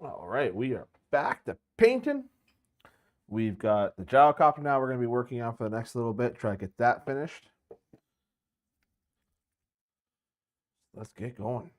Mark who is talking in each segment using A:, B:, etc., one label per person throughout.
A: All right, we are back to painting. We've got the Gyrocopter now we're going to be working on for the next little bit, try to get that finished. Let's get going.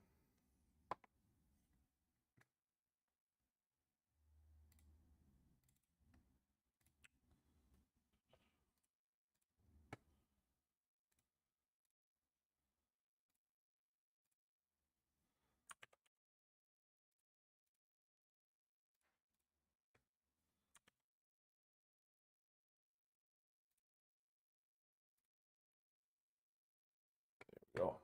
A: Go.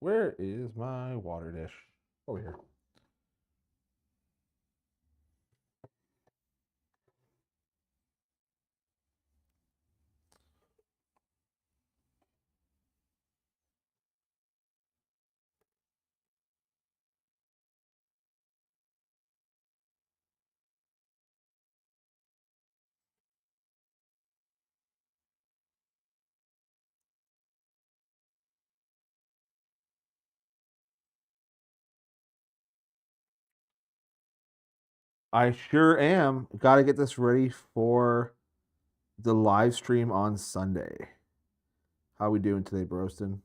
A: Where is my water dish? Over here. I sure am. Got to get this ready for the live stream on Sunday. How we doing today, Broston?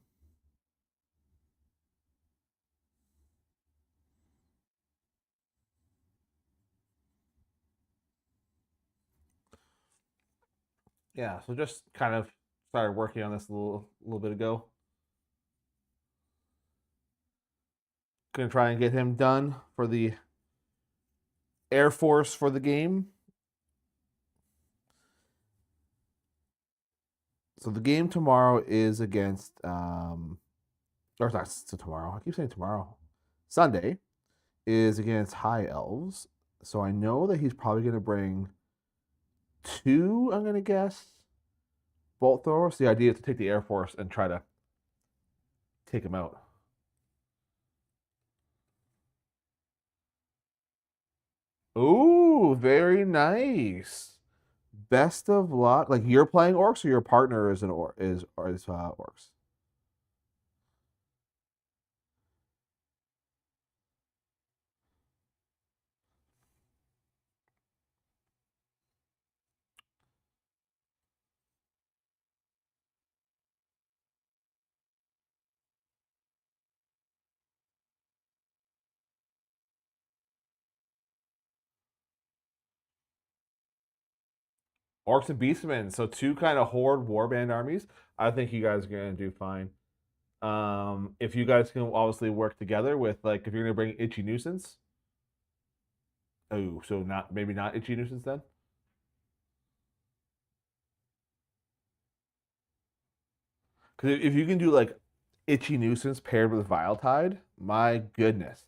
A: Yeah, so just kind of started working on this a little bit ago. Gonna try and get him done for the Air Force for the game. So the game tomorrow is against or not tomorrow. I keep saying tomorrow. Sunday is against High Elves. So I know that he's probably going to bring two, I'm going to guess, bolt throwers. The idea is to take the Air Force and try to take him out. Ooh, very nice. Best of luck. Like you're playing orcs or your partner is orcs. Orcs and beastmen. So two kind of horde warband armies. I think you guys are gonna do fine. If you guys can obviously work together with like if you're gonna bring itchy nuisance. Oh, so not maybe not itchy nuisance then. Because if you can do like itchy nuisance paired with vile tide, my goodness.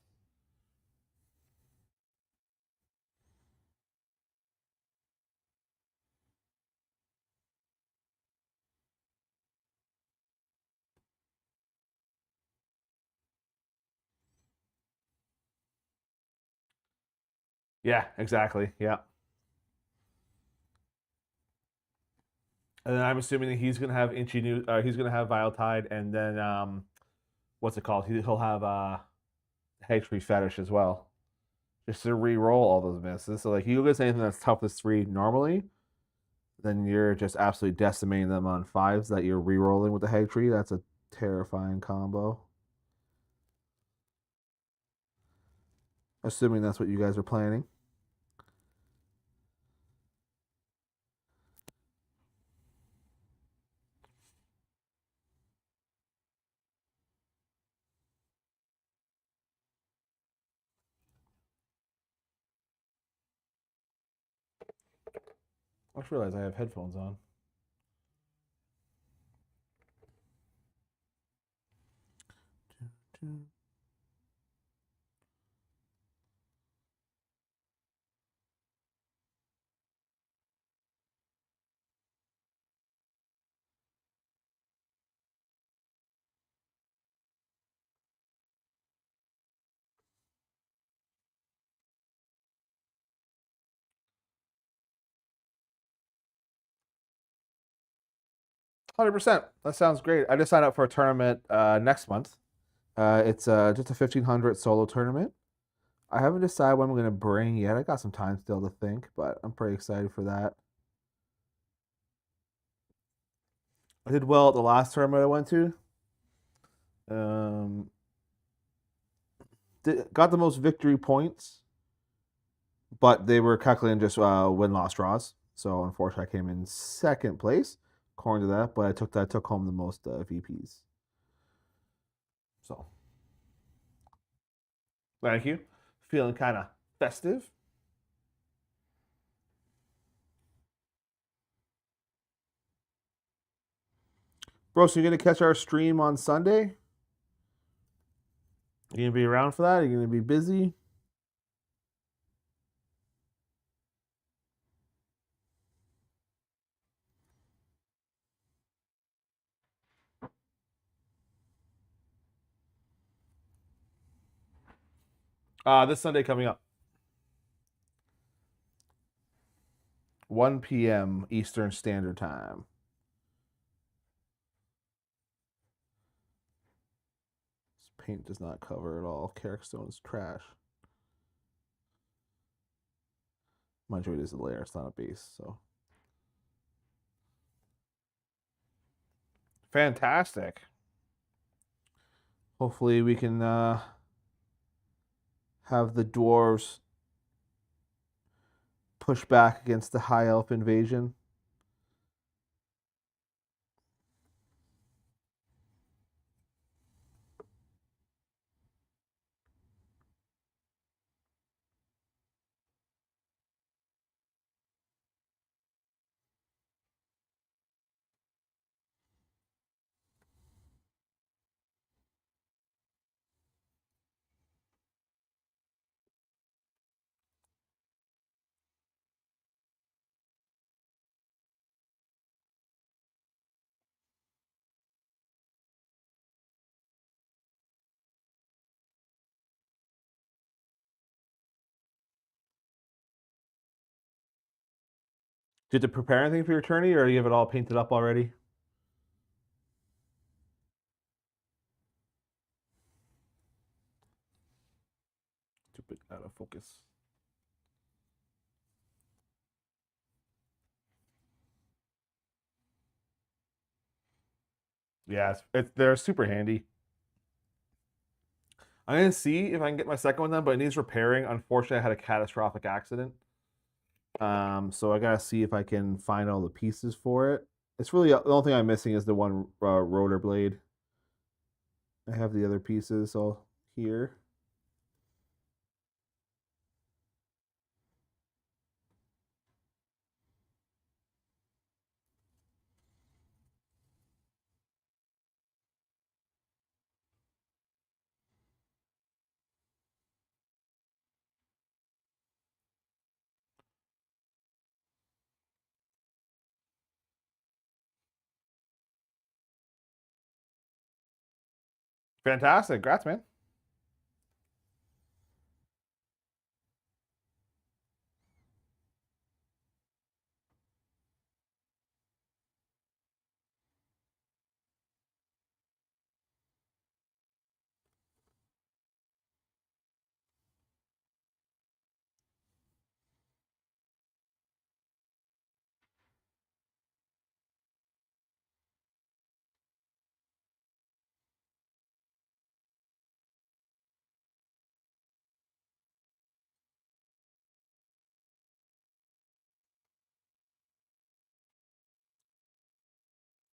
A: Yeah, exactly. Yeah. And then I'm assuming that he's gonna have itchy new. He's gonna have vile tide, and then what's it called? He'll have hate tree fetish as well, just to re-roll all those misses. So like, you get anything that's toughest three normally, then you're just absolutely decimating them on fives that you're re-rolling with the hag tree. That's a terrifying combo. Assuming that's what you guys are planning. I just realized I have headphones on. 100%. That sounds great. I just signed up for a tournament next month. It's just a 1500 solo tournament. I haven't decided what I'm gonna bring yet. I got some time still to think, but I'm pretty excited for that. I did well at the last tournament I went to. Um, got the most victory points, but they were calculating just win loss draws. So unfortunately, I came in second place according to that. But I took home the most VPs. So thank you. Feeling kind of festive. Bro, so you're gonna catch our stream on Sunday? You gonna be around for that? Are you gonna be busy? This Sunday coming up, 1 p.m. Eastern Standard Time. This paint does not cover at all. Carrickstone is trash. Mind you, it is a layer. It's not a base. So fantastic. Hopefully, we can have the dwarves push back against the high elf invasion. Did you prepare anything for your tourney, or do you have it all painted up already? Stupid out of focus. Yeah, they're super handy. I'm gonna see if I can get my second one done, but it needs repairing. Unfortunately, I had a catastrophic accident. So I gotta see if I can find all the pieces for it. It's really the only thing I'm missing is the one rotor blade. I have the other pieces all here. Fantastic, congrats, man.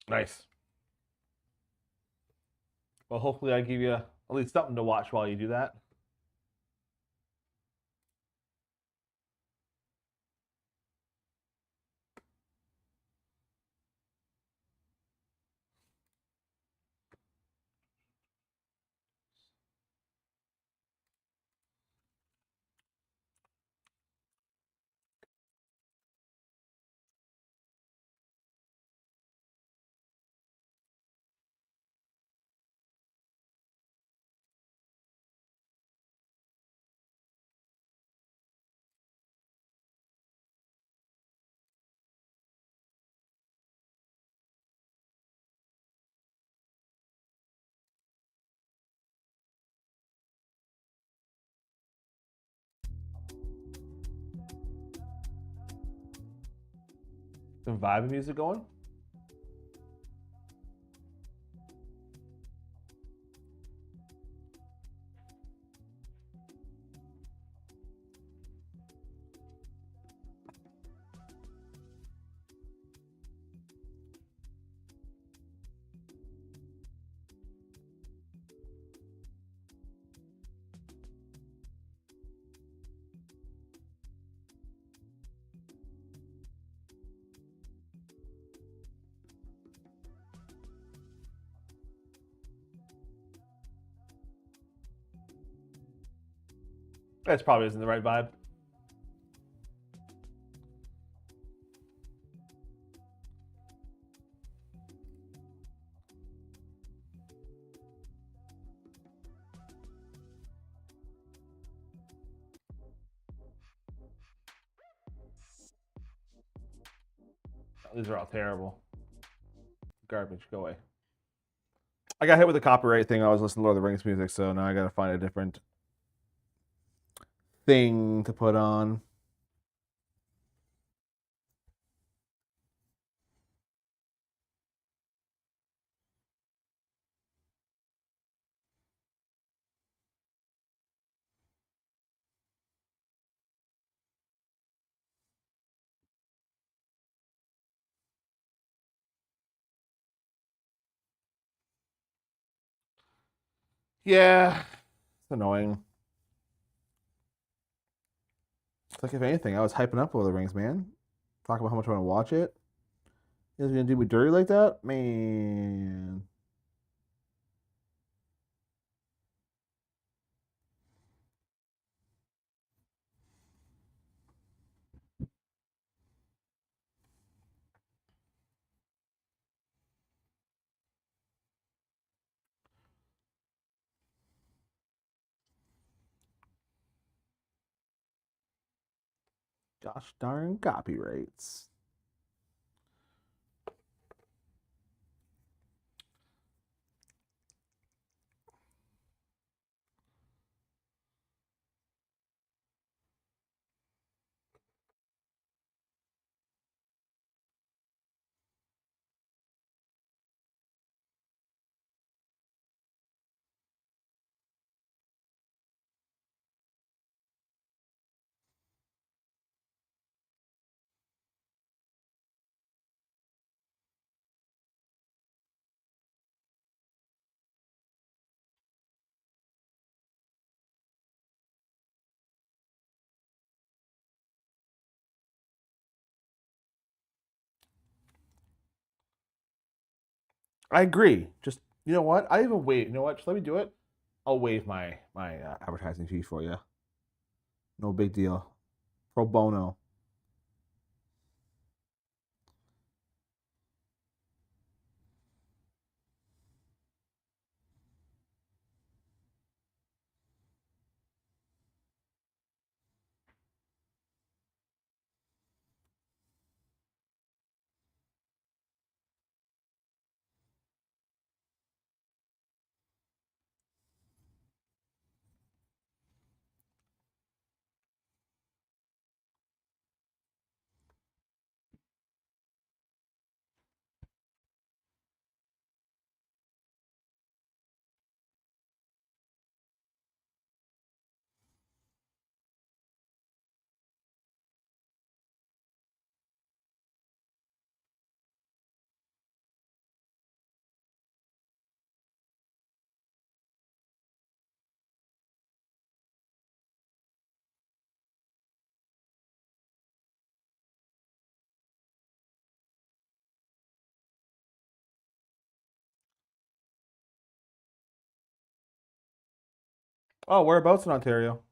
A: Nice. Well, hopefully I give you at least something to watch while you do that. Some vibe music going. That probably isn't the right vibe. These are all terrible. Garbage. Go away. I got hit with the copyright thing. I was listening to Lord of the Rings music, so now I gotta find a different thing to put on. Yeah, it's annoying. It's like if anything, I was hyping up Lord of the Rings, man. Talking about how much I want to watch it. You guys gonna do me dirty like that, man? Gosh darn copyrights. I agree. Just you know what? I even wait. You know what? Just let me do it. I'll waive my advertising fee for you. No big deal. Pro bono. Oh, whereabouts in Ontario?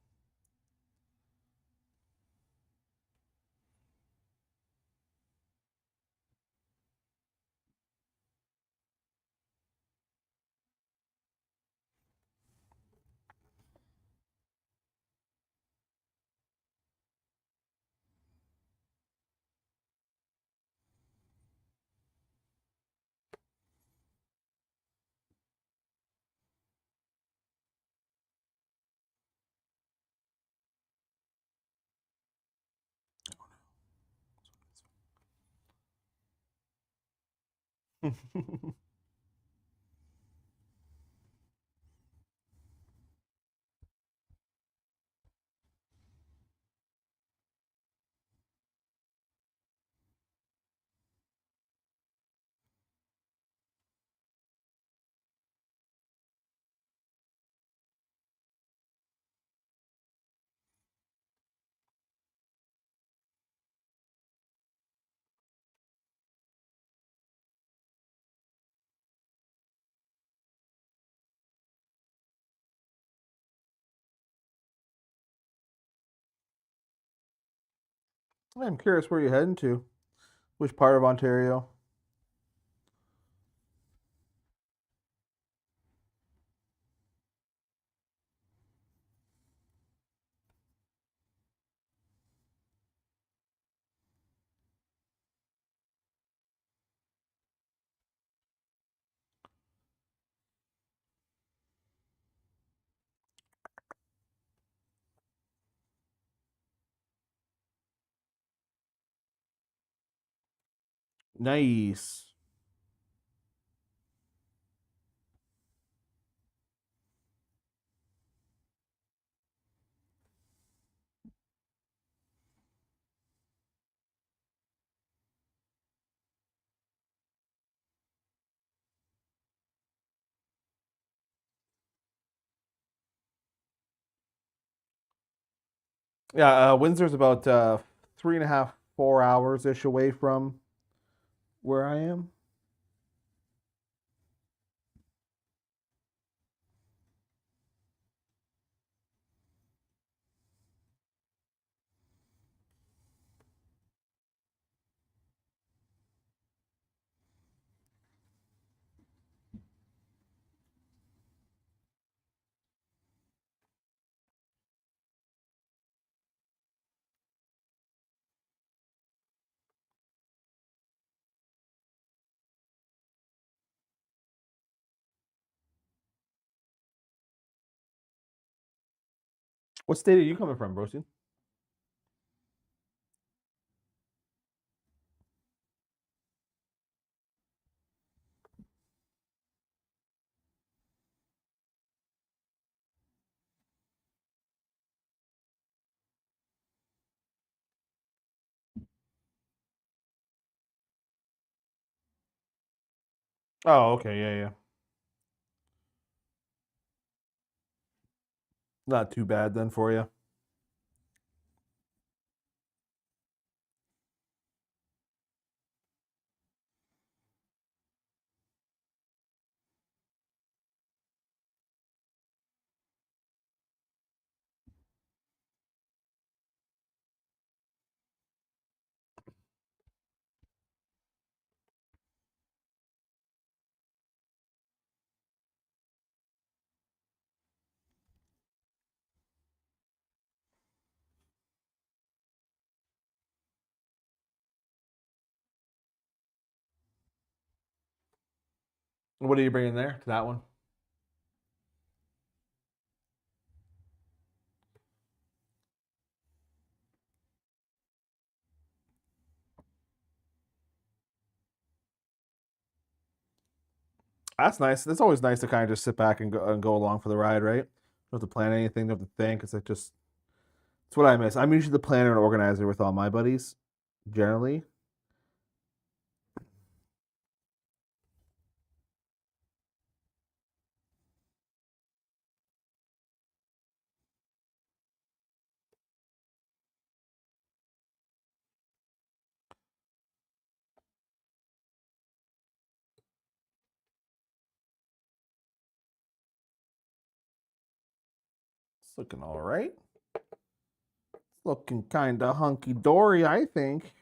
A: I'm curious where you're heading to. Which part of Ontario? Nice. Yeah, Windsor's about 3.5, 4 hours ish away from where I am. What state are you coming from, Brosi? Oh, okay, yeah, yeah. Not too bad then for you. What are you bringing there to that one? That's nice. It's always nice to kind of just sit back and go along for the ride, right? Don't have to plan anything, don't have to think. It's like just it's what I miss. I'm usually the planner and organizer with all my buddies, generally. It's looking all right. It's looking kind of hunky dory, I think.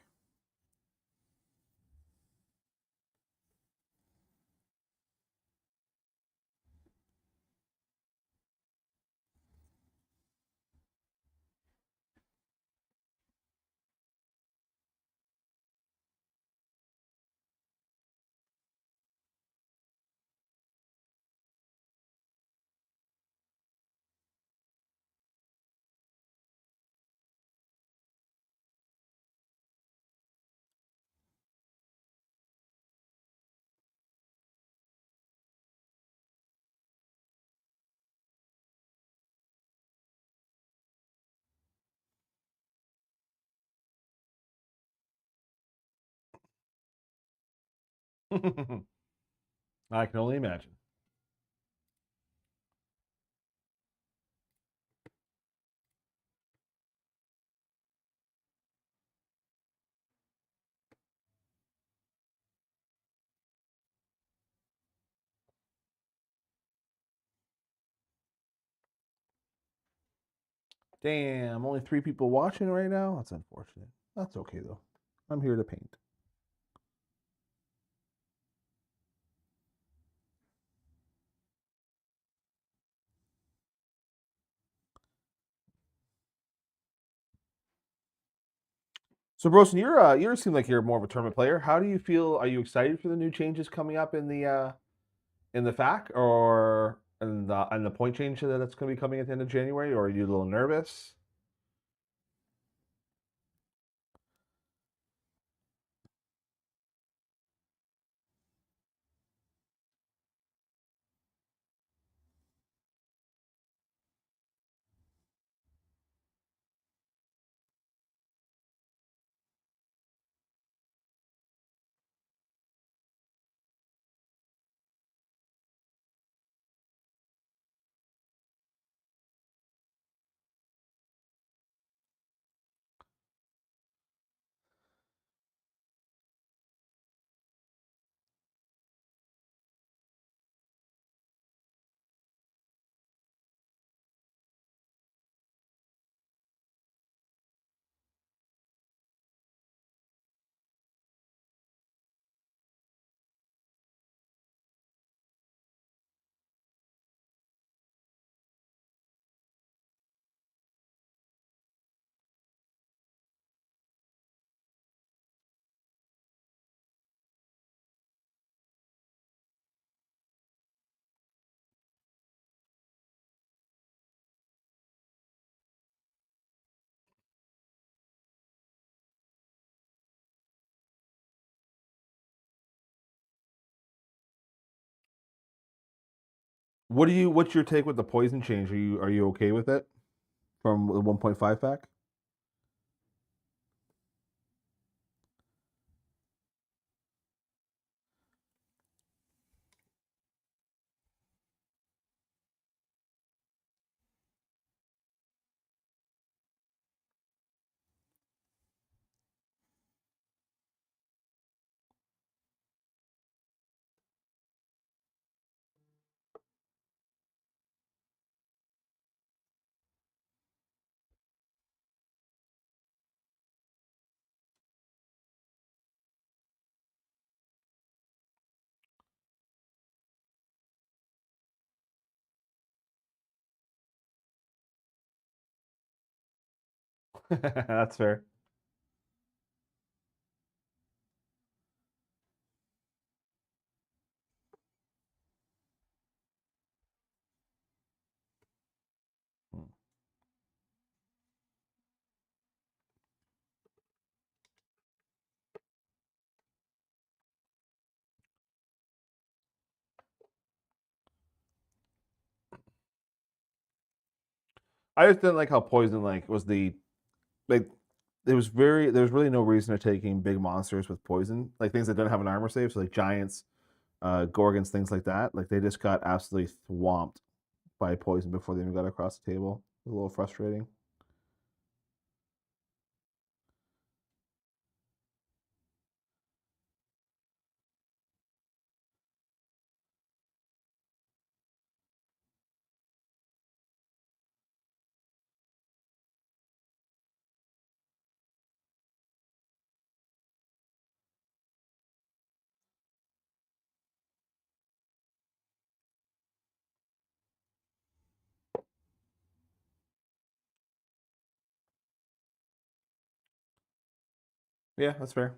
A: I can only imagine. Damn, only 3 people watching right now? That's unfortunate. That's okay, though. I'm here to paint. So, Brosen, you seem like you're more of a tournament player. How do you feel? Are you excited for the new changes coming up in the FAQ or and the point change that's going to be coming at the end of January? Or are you a little nervous? What's your take with the poison change? Are you okay with it from the 1.5 FAQ? That's fair. I just didn't like how poison was the like there's really no reason to taking big monsters with poison, like things that don't have an armor save, so like giants, gorgons, things like that. Like they just got absolutely swamped by poison before they even got across the table. It was a little frustrating. Yeah, that's fair.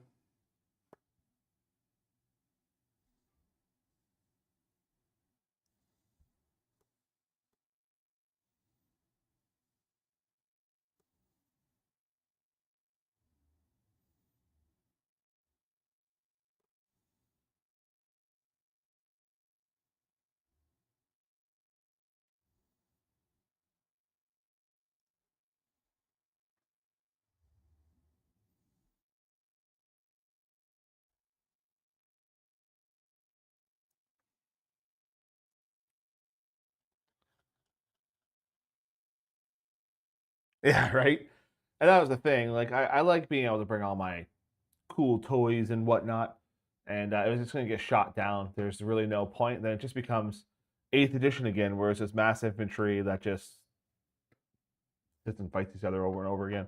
A: Yeah, right. And that was the thing. Like I like being able to bring all my cool toys and whatnot, and it was just going to get shot down. There's really no point. Then it just becomes eighth edition again, where it's this mass infantry that just sits and fights each other over and over again.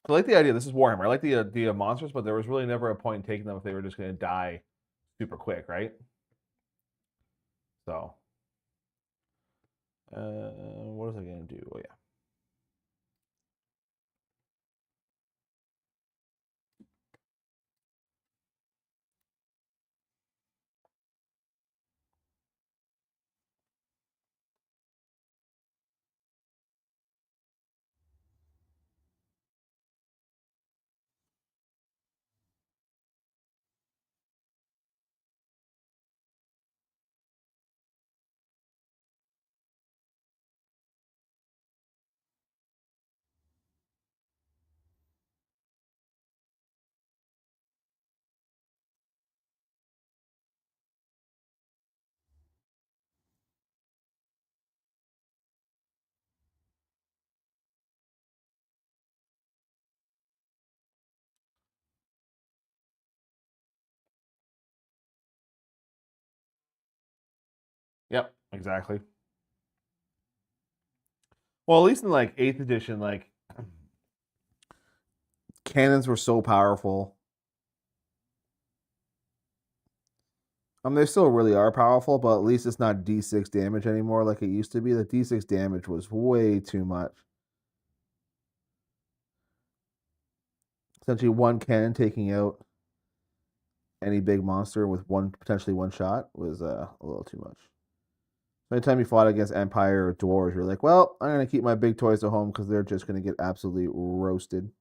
A: I like the idea. This is Warhammer. I like the idea of monsters, but there was really never a point in taking them if they were just going to die super quick, right? So, what was I going to do? Oh yeah. Yep, exactly. Well, at least in like eighth edition, like cannons were so powerful. They still really are powerful, but at least it's not D6 damage anymore like it used to be. The D6 damage was way too much. Essentially, one cannon taking out any big monster with potentially one shot was a little too much. Anytime you fought against Empire or Dwarves, you're like, well, I'm gonna keep my big toys at home because they're just gonna get absolutely roasted.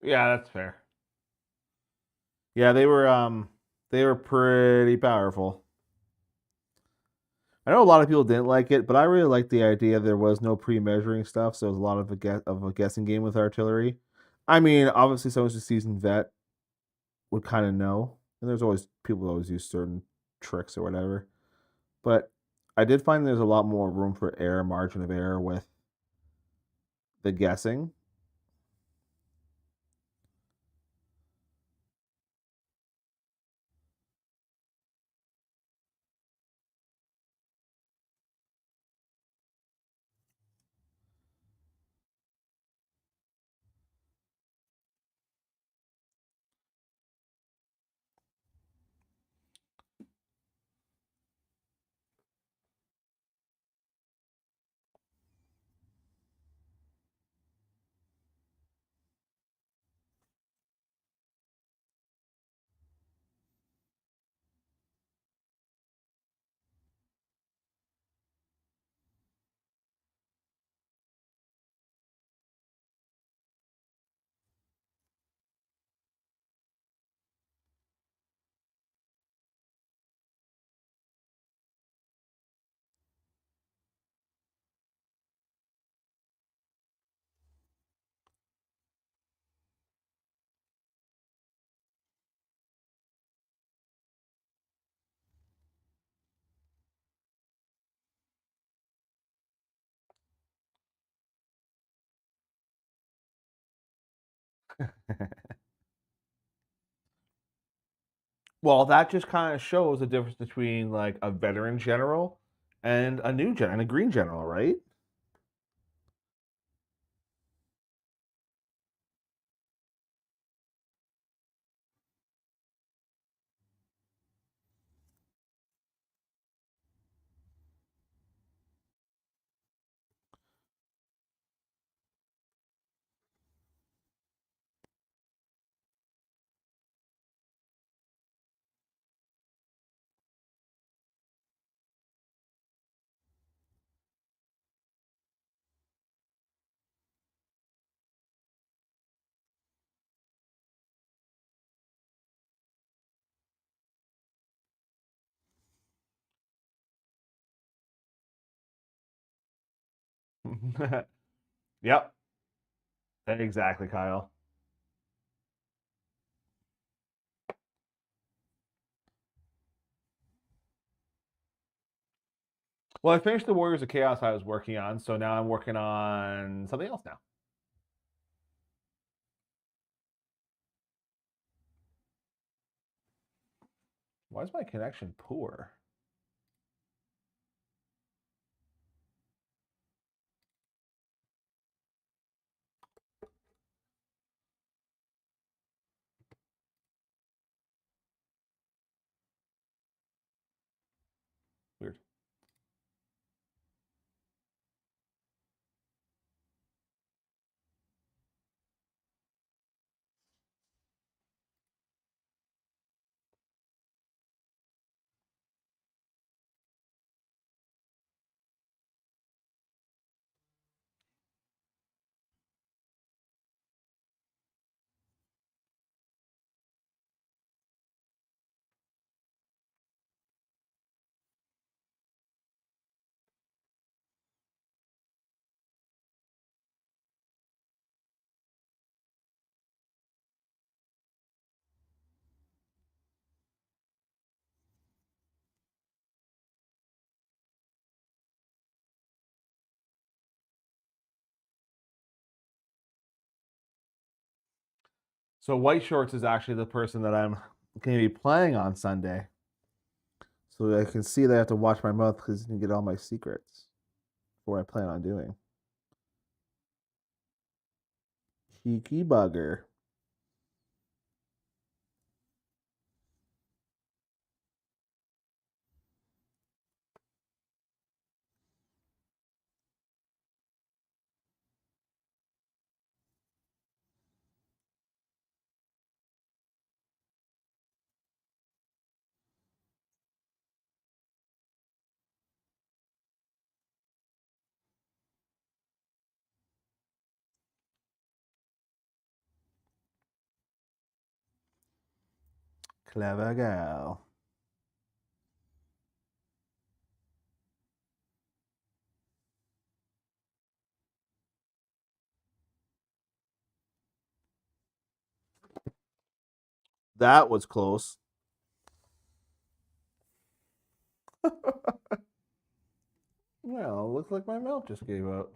A: Yeah, that's fair. Yeah, they were pretty powerful. I know a lot of people didn't like it, but I really liked the idea there was no pre-measuring stuff, so it was a lot of a guessing game with artillery. I mean, obviously, someone who's a seasoned vet would kind of know, and there's always people who always use certain tricks or whatever. But I did find there's a lot more room for error, margin of error with the guessing. Well, that just kind of shows the difference between like a veteran general and a new and a green general, right? Yep, exactly, Kyle. Well, I finished the Warriors of Chaos I was working on, so now I'm working on something else now. Why is my connection poor? Weird. So White Shorts is actually the person that I'm going to be playing on Sunday. So I can see that I have to watch my mouth because you can get all my secrets for what I plan on doing. Cheeky bugger. Clever girl. That was close. Well, looks like my mouth just gave out.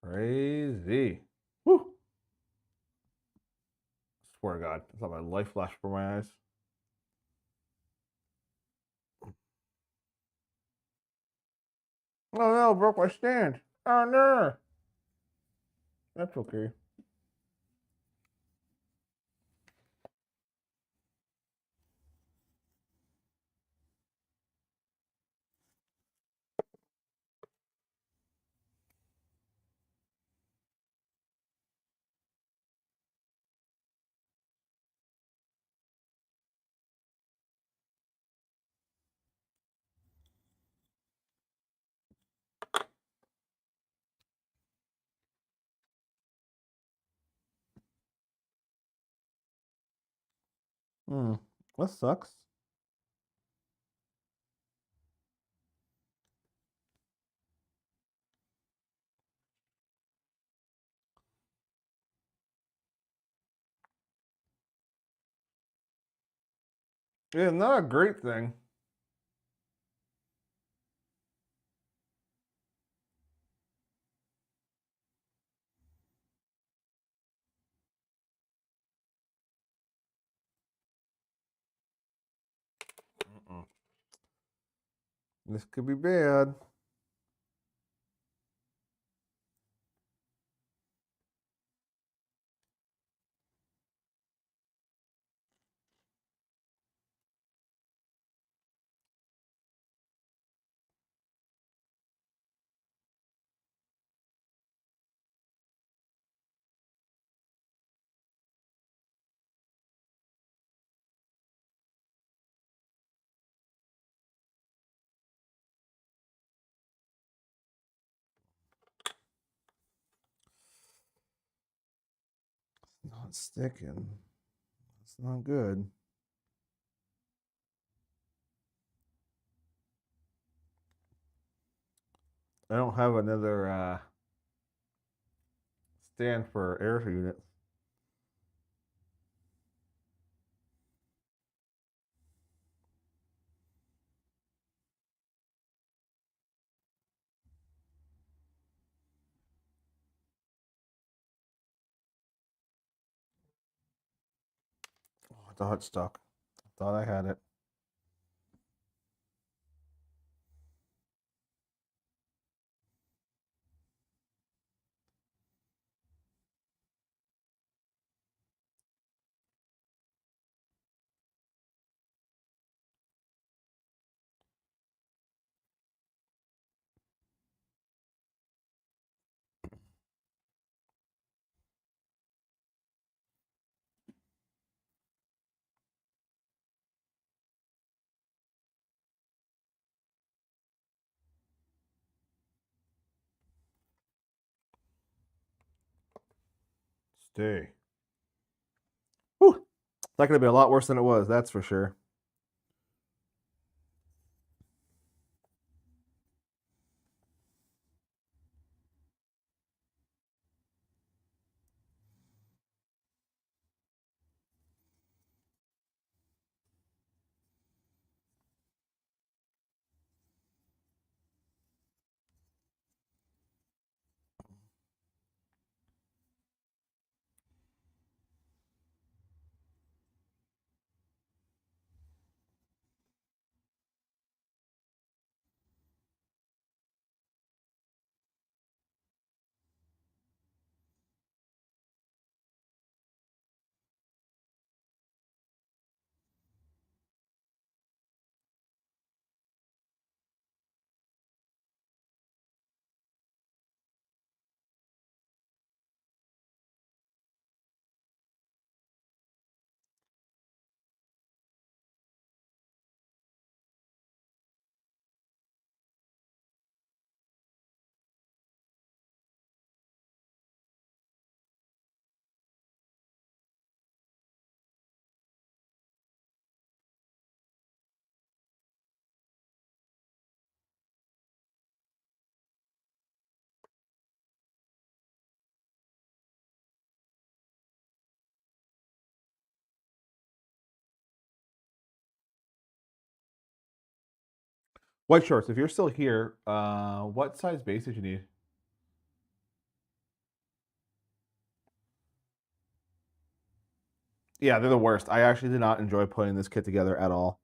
A: Crazy. Whew. Swear to God, I saw my life flash before my eyes. Oh no, broke my stand. Oh no. That's okay. Hmm. That sucks. Yeah, not a great thing. This could be bad. Not sticking. It's not good. I don't have another stand for air units. Oh, I thought it stuck. I thought I had it. Stay. Whew. That could have been a lot worse than it was, that's for sure. White shorts, if you're still here, what size base did you need? Yeah, they're the worst. I actually did not enjoy putting this kit together at all.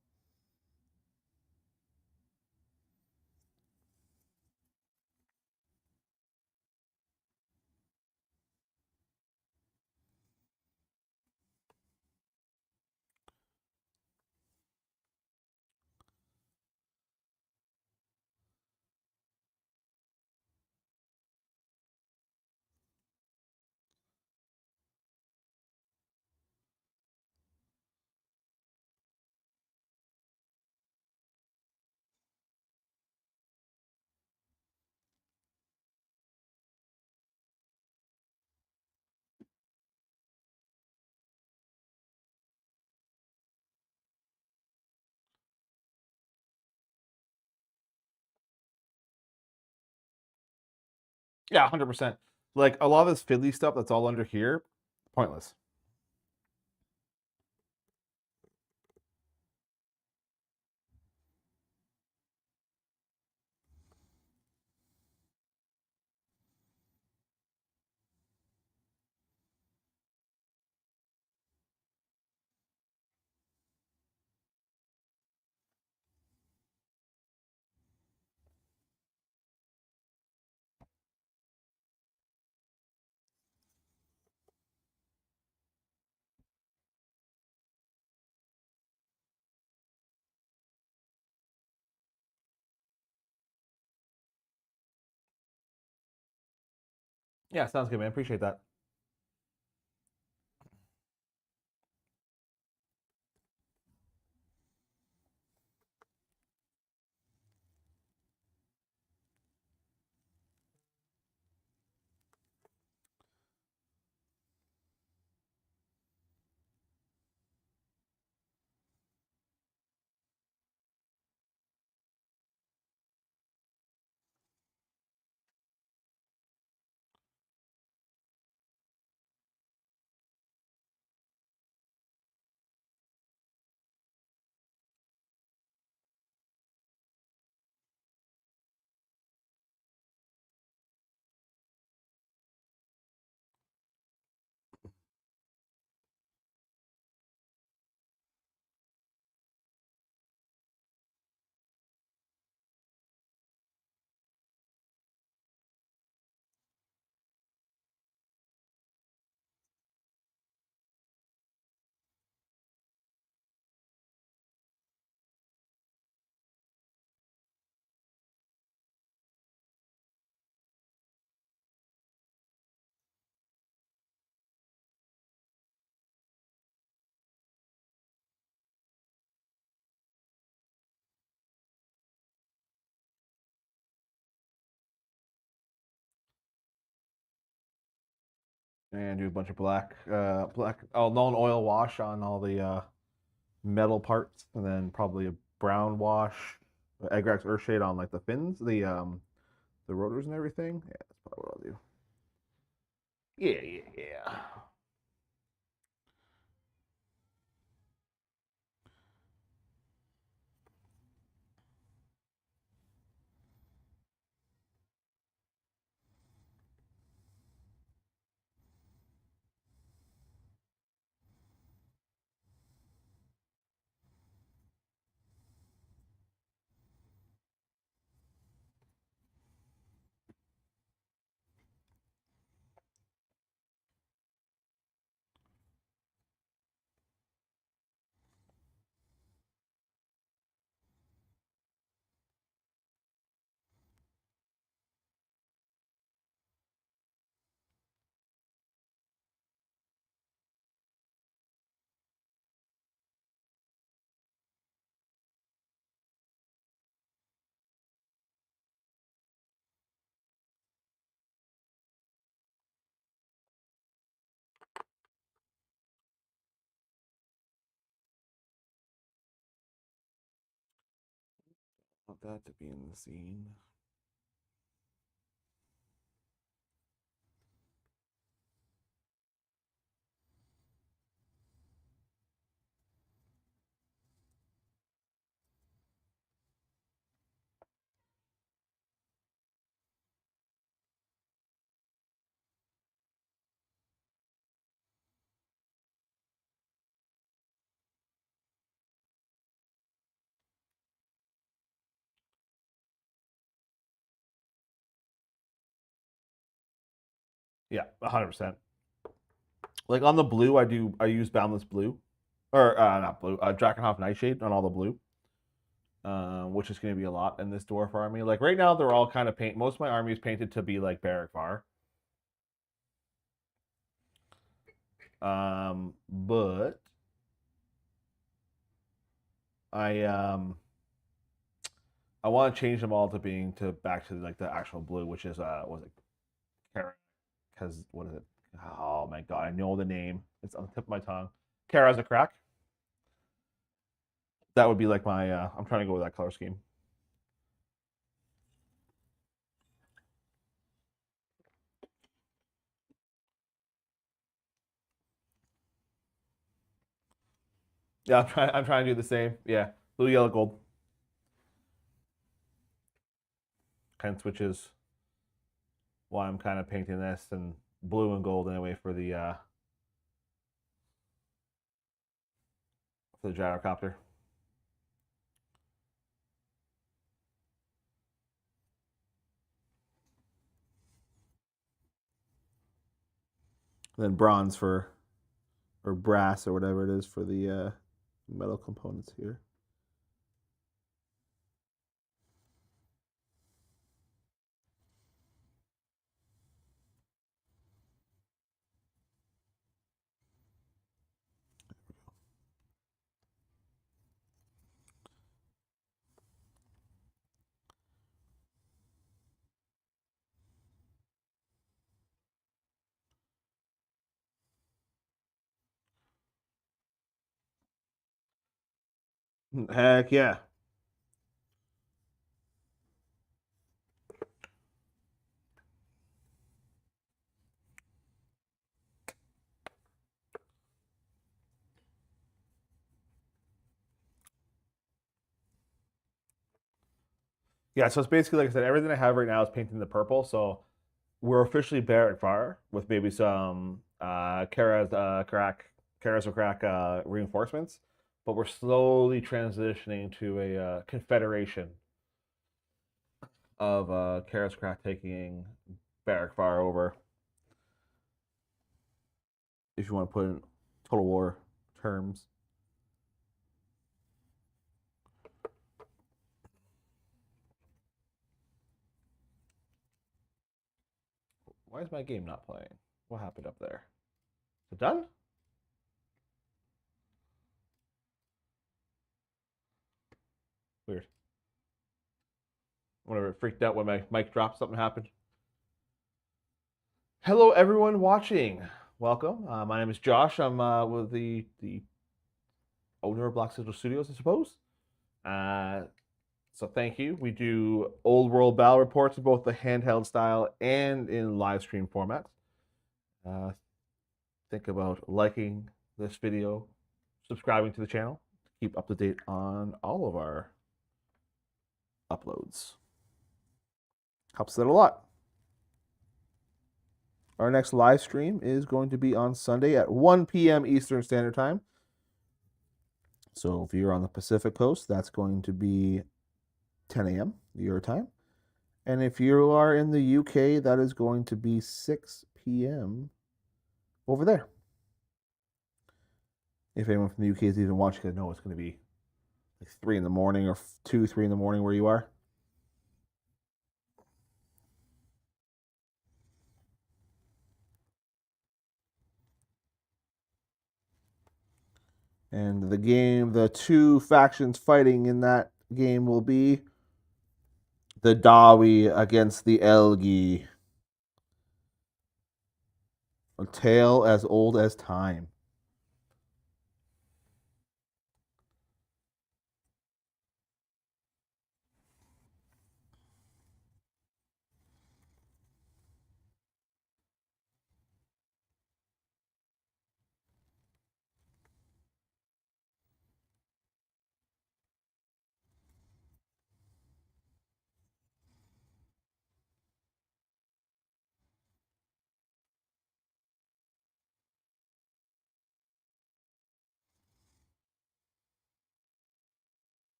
A: Yeah, 100%. Like a lot of this fiddly stuff that's all under here, pointless. Yeah, sounds good, man. Appreciate that. And do a bunch of non-oil wash on all the metal parts, and then probably a brown wash, Egrax Earthshade on like the fins, the rotors and everything. Yeah, that's probably what I'll do. Yeah, yeah, yeah. Want that to be in the scene. Yeah, 100%. Like on the blue, I use Boundless Blue, or not blue, Drakenhof Nightshade on all the blue, which is going to be a lot in this dwarf army. Like right now, they're all kind of paint. Most of my army is painted to be like Barrack Var. But I I want to change them all to being to back to like the actual blue, which is was it Kara? Because what is it? Oh my god, I know the name. It's on the tip of my tongue. Kara has a crack. That would be like my. I'm trying to go with that color scheme. Yeah, I'm trying to do the same. Yeah, blue, yellow, gold. Kind of switches why I'm kind of painting this and blue and gold anyway for the gyrocopter. And then bronze for or brass or whatever it is for the metal components here. Heck yeah. Yeah, so it's basically like I said, everything I have right now is painted in the purple. So we're officially Barrett Fire with maybe some Kara's or crack reinforcements, but we're slowly transitioning to a confederation of Kara's crack taking Barrack Fire over. If you want to put in Total War terms. Why is my game not playing? What happened up there? Is it done? Weird. Whenever it freaked out when my mic dropped, something happened. Hello, everyone watching. Welcome. My name is Josh. I'm with the owner of Black Sigil Studios, I suppose. Uh, so thank you. We do old world battle reports in both the handheld style and in live stream format. Uh, think about liking this video, subscribing to the channel to keep up to date on all of our uploads. Helps it a lot. Our next live stream is going to be on Sunday at 1 p.m. Eastern Standard Time. So if you're on the Pacific Coast, that's going to be 10 a.m. your time. And if you are in the UK, that is going to be 6 p.m. over there. If anyone from the UK is even watching, I know it's going to be like 3 in the morning or 2, 3 in the morning where you are. And the game, the two factions fighting in that game will be the Dawi against the Elgi. A tale as old as time.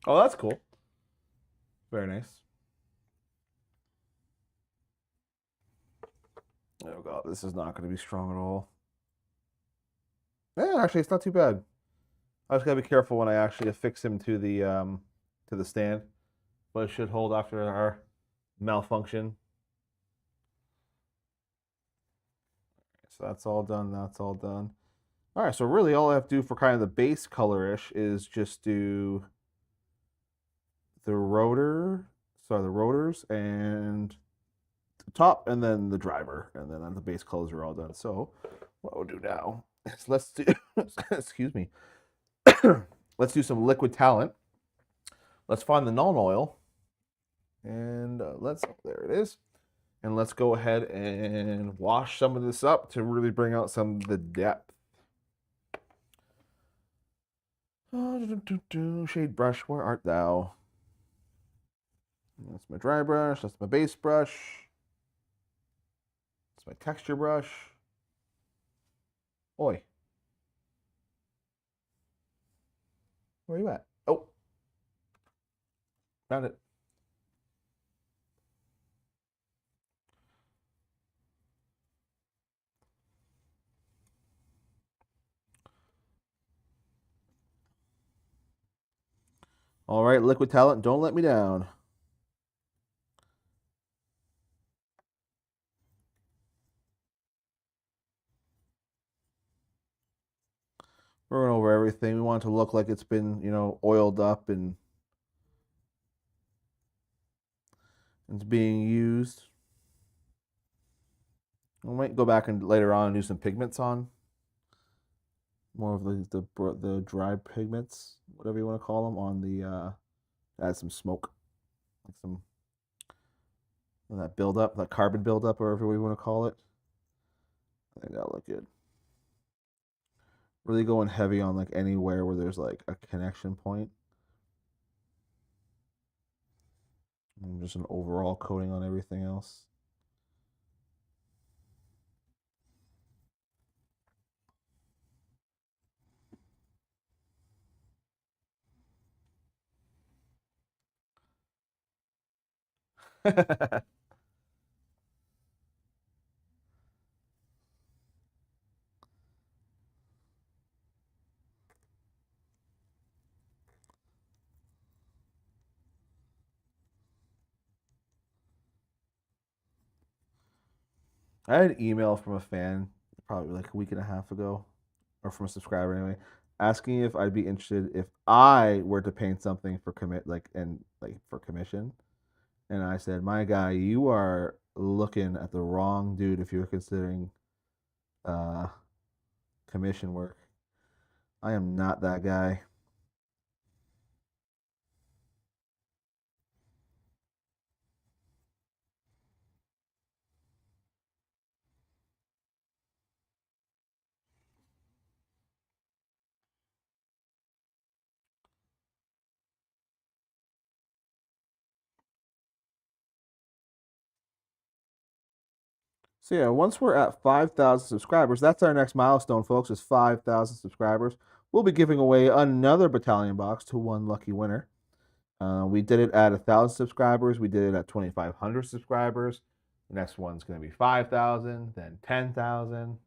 A: Oh, that's cool. Very nice. Oh god, this is not going to be strong at all. Yeah, actually, it's not too bad. I just gotta be careful when I actually affix him to the stand, but it should hold after our malfunction. So that's all done. That's all done. All right. So really, all I have to do for kind of the base colorish is just do the rotor, sorry, the rotors and the top, and then the driver, and then the base colors are all done. So what we'll do now is let's do, excuse me, let's do some liquid talent. Let's find the non oil, and there it is. And let's go ahead and wash some of this up to really bring out some of the depth. Shade brush, where art thou? That's my dry brush. That's my base brush. That's my texture brush. Oi. Where are you at? Oh. Found it. All right, liquid talent, don't let me down. We're going over everything. We want it to look like it's been, oiled up and It's being used. I might go back and later on and do some pigments on more of the dry pigments, whatever you want to call them, on the add some smoke, like some that buildup, that carbon buildup, or whatever we want to call it. I think that'll look good. Really going heavy on like anywhere where there's like a connection point. And just an overall coating on everything else. I had an email from a fan probably like a week and a half ago, or from a subscriber anyway, asking if I'd be interested if I were to paint something for for commission. And I said, my guy, you are looking at the wrong dude if you're considering uh, commission work. I am not that guy. So yeah, once we're at 5,000 subscribers, that's our next milestone, folks. Is 5,000 subscribers. We'll be giving away another battalion box to one lucky winner. We did it at 1,000 subscribers. We did it at 2,500 subscribers. The next one's going to be 5,000, then 10,000.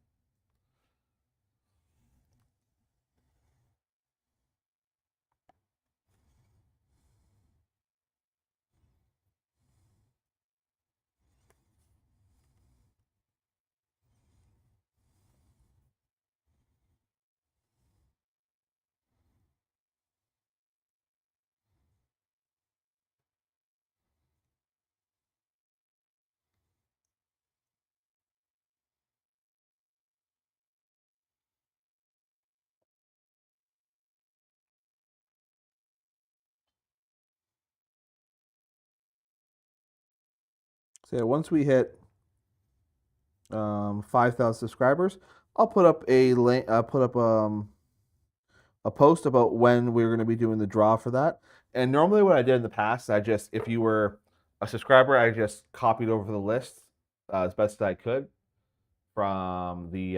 A: So yeah, once we hit 5,000 subscribers, I'll put up a link. Put up a post about when we're going to be doing the draw for that. And normally, what I did in the past, if you were a subscriber, I just copied over the list as best as I could from the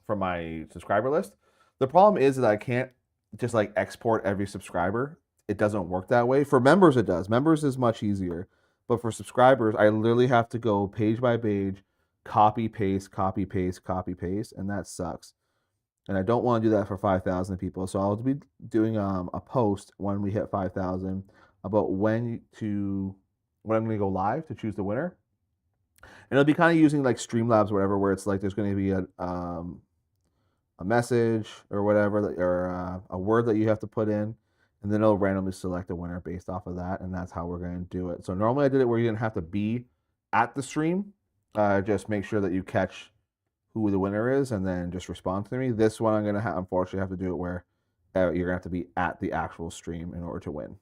A: from my subscriber list. The problem is that I can't just like export every subscriber. It doesn't work that way. For members, it does. Members is much easier, but for subscribers, I literally have to go page by page, copy paste, copy paste, copy paste, and that sucks. And I don't want to do that for 5,000 people. So I'll be doing a post when we hit 5,000 about when I'm going to go live to choose the winner. And it'll be kind of using like Streamlabs or whatever, where it's like there's going to be a message or whatever, or a word that you have to put in, and then it'll randomly select a winner based off of that, and that's how we're going to do it. So normally I did it where you didn't have to be at the stream. Just make sure that you catch who the winner is, and then just respond to me. This one I'm gonna unfortunately have to do it where you're gonna have to be at the actual stream in order to win.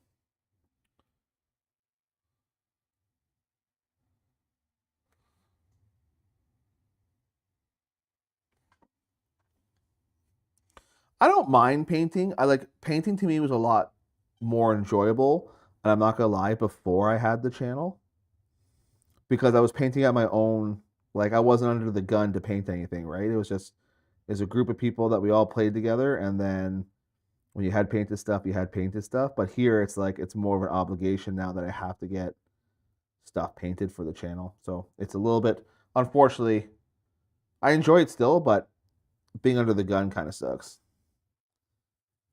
A: I don't mind painting. I like painting. To me was a lot more enjoyable, and I'm not gonna lie. Before I had the channel, because I was painting at my own. Like I wasn't under the gun to paint anything, right? It was just as a group of people that we all played together, and then when you had painted stuff, you had painted stuff. But here it's like it's more of an obligation now that I have to get stuff painted for the channel. So it's a little bit, unfortunately, I enjoy it still, but being under the gun kind of sucks.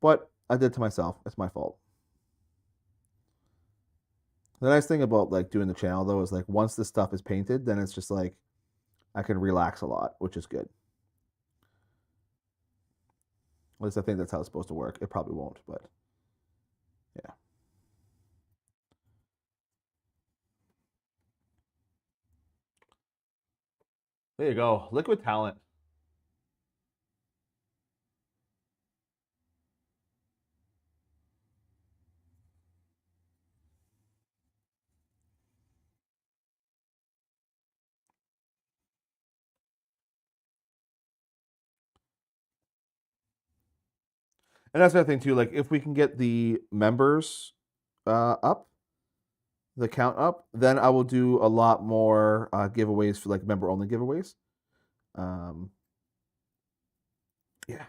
A: But I did it to myself. It's my fault. The nice thing about like doing the channel though is like once this stuff is painted, then it's just like I can relax a lot, which is good. At least I think that's how it's supposed to work. It probably won't, but yeah. There you go. Liquid talent. And that's the other thing too. Like if we can get the members up, the count up, then I will do a lot more giveaways for like member only giveaways. Um, yeah.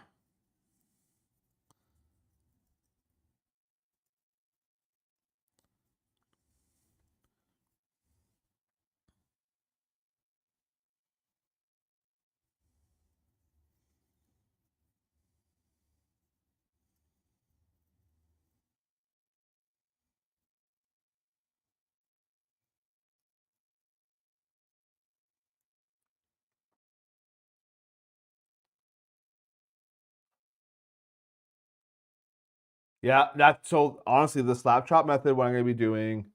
A: Yeah, that so honestly, the slap chop method, what I'm gonna be doing,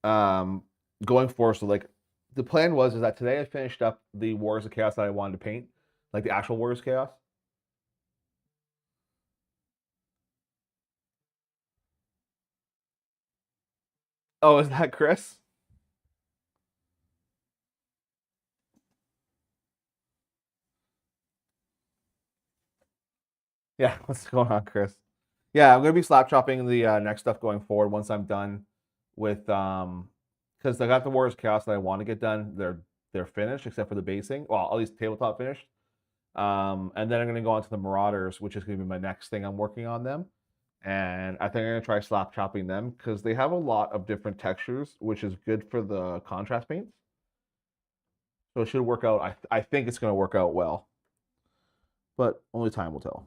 A: um, going forward. So like, the plan was is that today I finished up the Wars of Chaos that I wanted to paint, like the actual Wars of Chaos. Oh, is that Chris? Yeah, what's going on, Chris? Yeah, I'm gonna be slap chopping the next stuff going forward once I'm done with because I got the Wars of Chaos that I want to get done. They're finished except for the basing. Well, at least tabletop finished. And then I'm gonna go on to the Marauders, which is gonna be my next thing I'm working on them. And I think I'm gonna try slap chopping them because they have a lot of different textures, which is good for the contrast paints. So it should work out. I think it's gonna work out well, but only time will tell.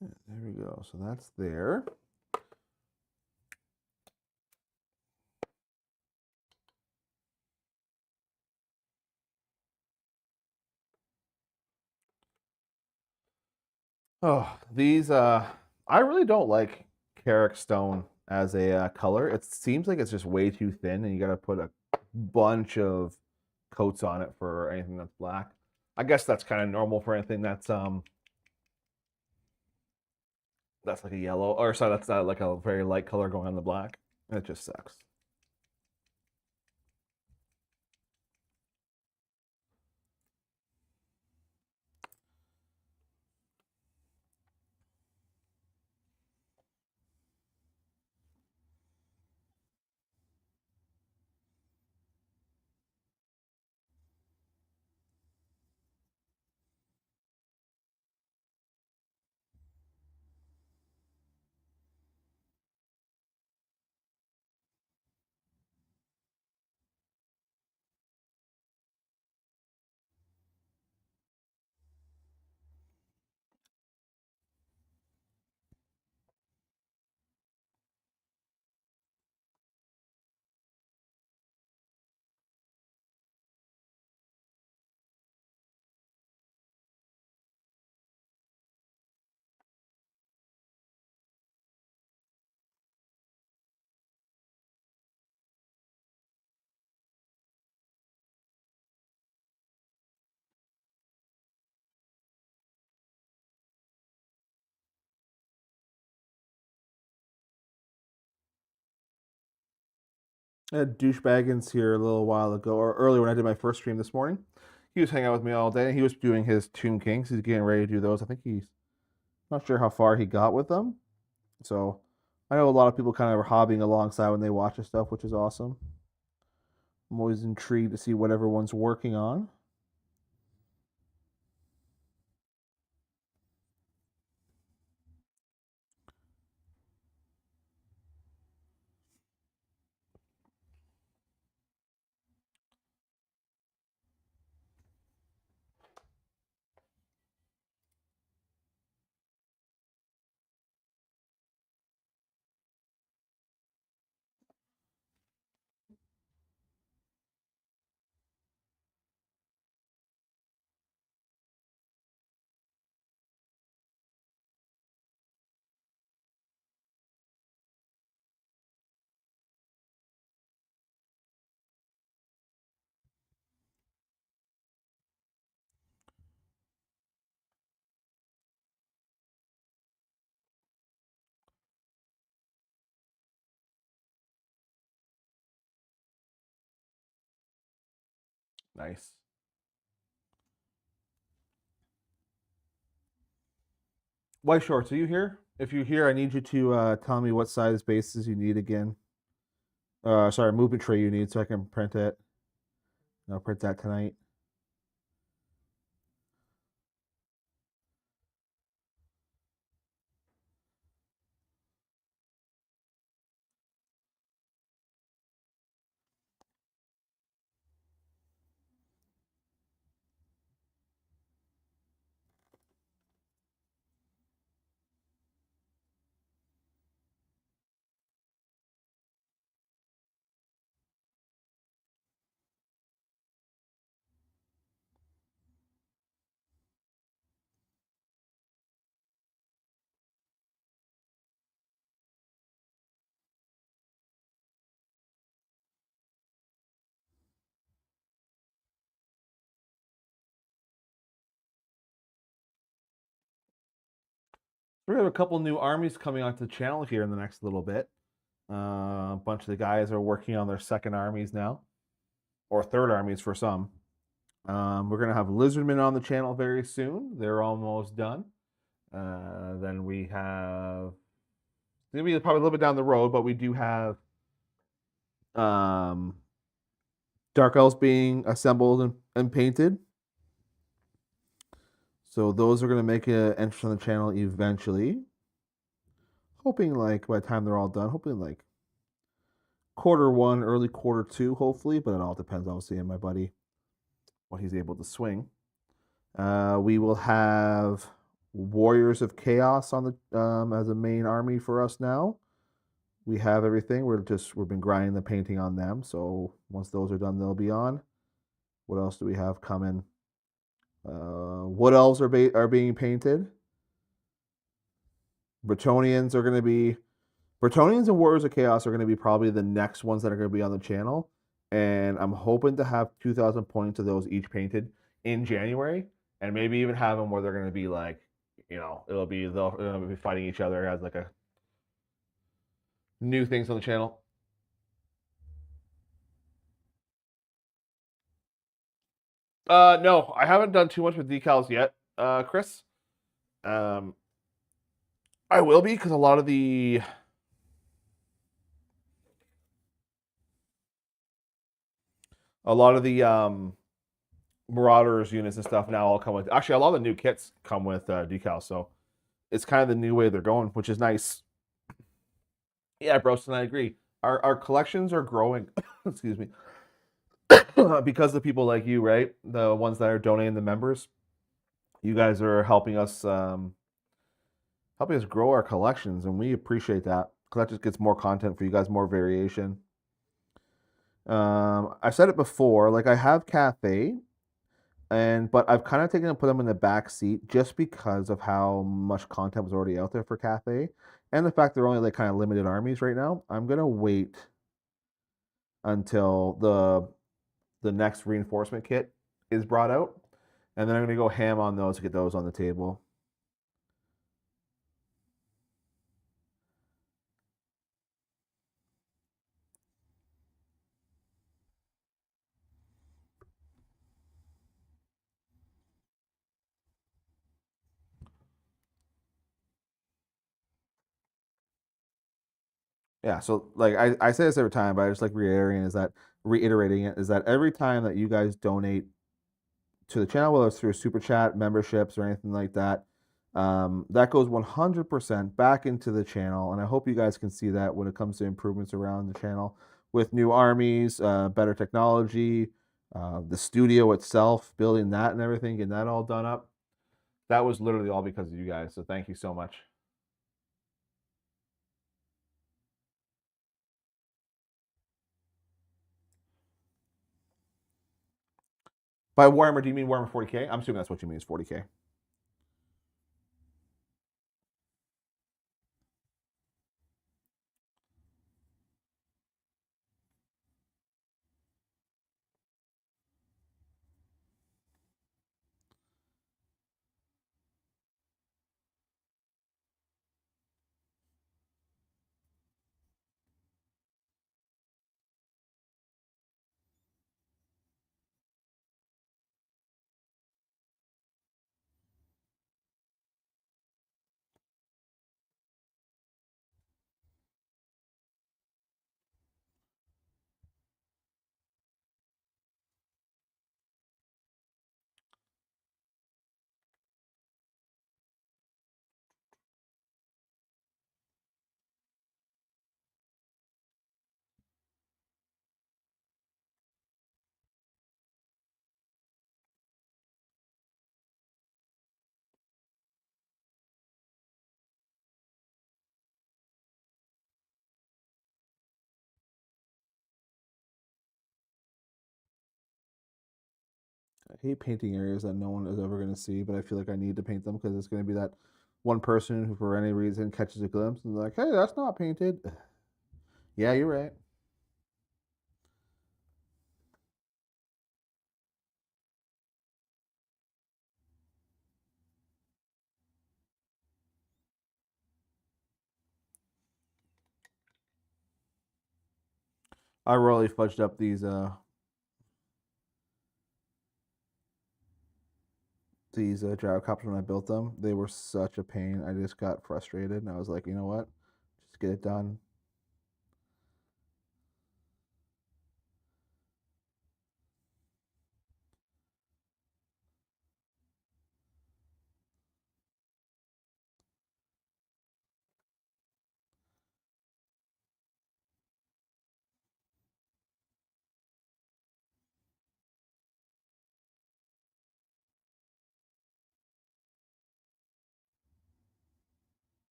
A: There we go. So that's there. Oh, these I really don't like Carrick Stone as a color. It seems like it's just way too thin, and you got to put a bunch of coats on it for anything that's black. I guess that's kind of normal for anything that's like a yellow, or sorry, that's like a very light color going on the black. It just sucks. I had Douchebaggins here a little while ago, or earlier when I did my first stream this morning. He was hanging out with me all day. He was doing his Tomb Kings. He's getting ready to do those. I think he's not sure how far he got with them. So I know a lot of people kind of are hobbying alongside when they watch this stuff, which is awesome. I'm always intrigued to see what everyone's working on. Nice. White shorts, are you here? If you're here, I need you to tell me what size bases you need again. Sorry, movement tray you need so I can print it. I'll print that tonight. We have a couple new armies coming onto the channel here in the next little bit. A bunch of the guys are working on their second armies now, or third armies for some. We're gonna have Lizardmen on the channel very soon. They're almost done. Then we have maybe probably a little bit down the road, but we do have Dark Elves being assembled and painted. So those are going to make an entrance on the channel eventually. Hoping like by the time they're all done, hoping like Q1, early Q2, hopefully. But it all depends, obviously, on my buddy, what he's able to swing. We will have Warriors of Chaos on the as a main army for us now. We have everything. We've been grinding the painting on them. So once those are done, they'll be on. What else do we have coming? Wood Elves are being painted. Bretonnians are going to be Bretonnians and Warriors of Chaos are going to be probably the next ones that are going to be on the channel, and I'm hoping to have 2,000 points of those each painted in January, and maybe even have them where they're going to be like, they'll be fighting each other as like a new things on the channel. No, I haven't done too much with decals yet, Chris. I will be because a lot of the Marauders units and stuff now all come with. Actually, a lot of the new kits come with decals, so it's kind of the new way they're going, which is nice. Yeah, Broston, I agree. Our collections are growing. Excuse me, because of people like you, right? The ones that are donating the members. You guys are helping us grow our collections, and we appreciate that because that just gets more content for you guys, more variation. I've said it before, like I have Cafe, but I've kind of taken and put them in the back seat just because of how much content was already out there for Cafe, and the fact they're only like kind of limited armies right now. I'm gonna wait until the next reinforcement kit is brought out, and then I'm gonna go ham on those to get those on the table. Yeah, so like I say this every time, but I just like reiterating it is that every time that you guys donate to the channel, whether it's through super chat, memberships, or anything like that, that goes 100% back into the channel. And I hope you guys can see that when it comes to improvements around the channel with new armies, better technology, the studio itself, building that and everything, getting that all done up. That was literally all because of you guys. So thank you so much. By Warhammer, do you mean Warhammer 40K? I'm assuming that's what you mean is 40K. I hate painting areas that no one is ever going to see, but I feel like I need to paint them because it's going to be that one person who, for any reason, catches a glimpse and is like, "Hey, that's not painted." Yeah, you're right. I really fudged up these gyrocopters when I built them. They were such a pain. I just got frustrated and I was like, you know what? Just get it done.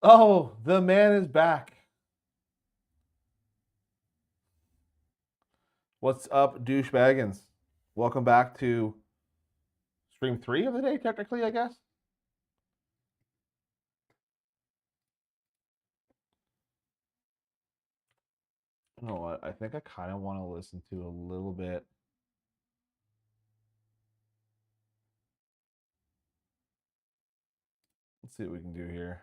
A: Oh, the man is back. What's up, douchebaggins? Welcome back to stream 3 of the day, technically, I guess. You know what? I think I kind of want to listen to a little bit. Let's see what we can do here.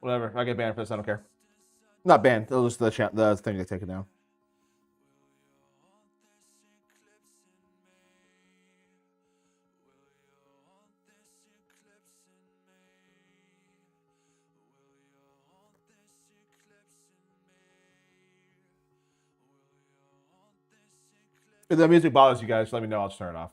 A: Whatever. I get banned for this. I don't care. Not banned. It was the thing to take it down. If the music bothers you guys, let me know. I'll just turn it off.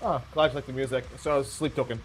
A: Oh, glad you like the music. So, Sleep Token.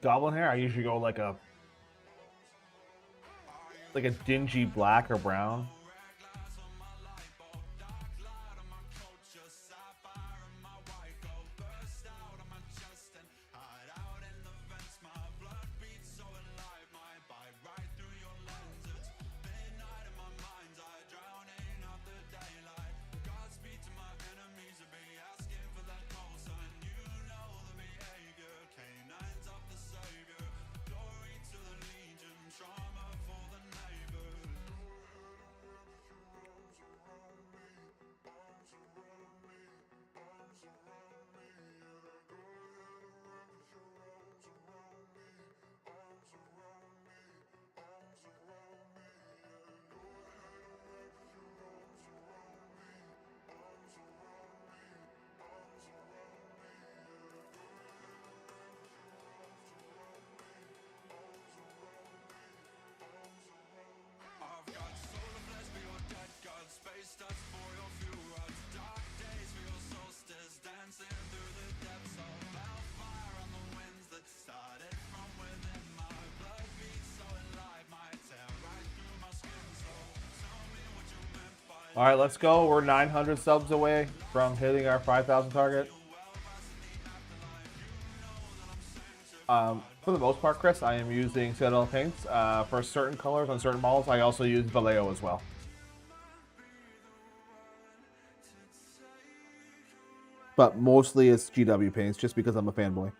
A: Goblin hair, I usually go like a dingy black or brown. All right, let's go. We're 900 subs away from hitting our 5,000 target. For the most part, Chris, I am using Citadel paints. For certain colors on certain models, I also use Vallejo as well. But mostly it's GW paints, just because I'm a fanboy.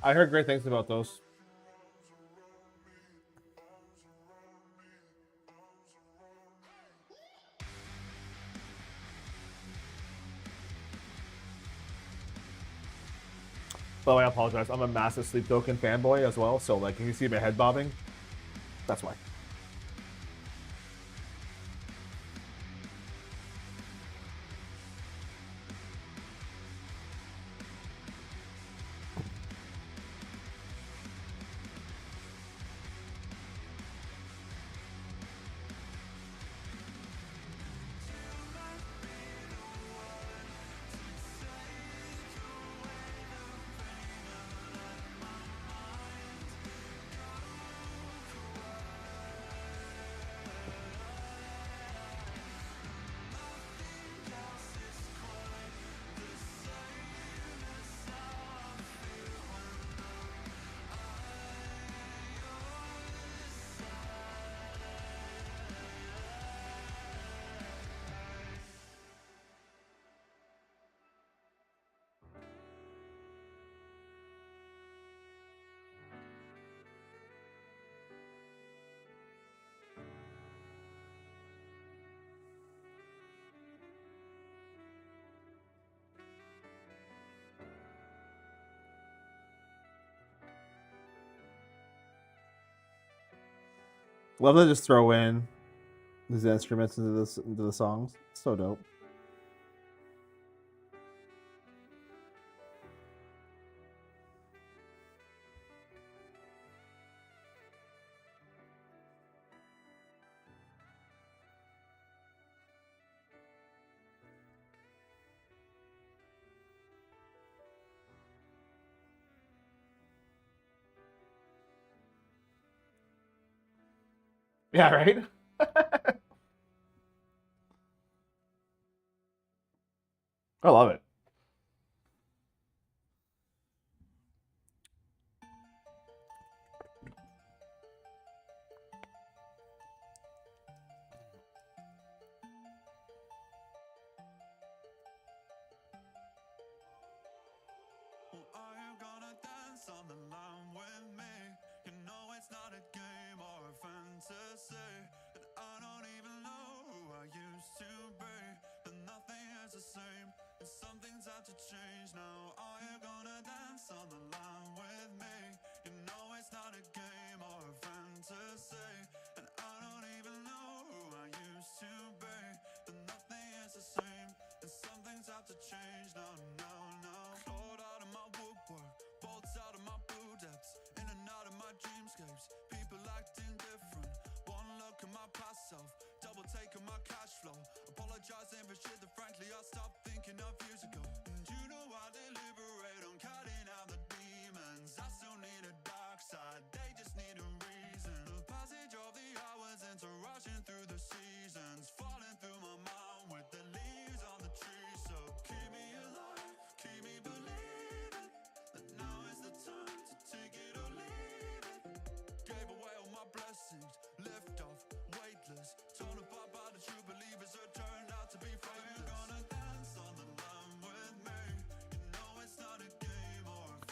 A: I heard great things about those. By the way, I apologize. I'm a massive Sleep Token fanboy as well, so like if you see my head bobbing, that's why. Love to just throw in these instruments into the songs. So dope. Yeah, right? I love it.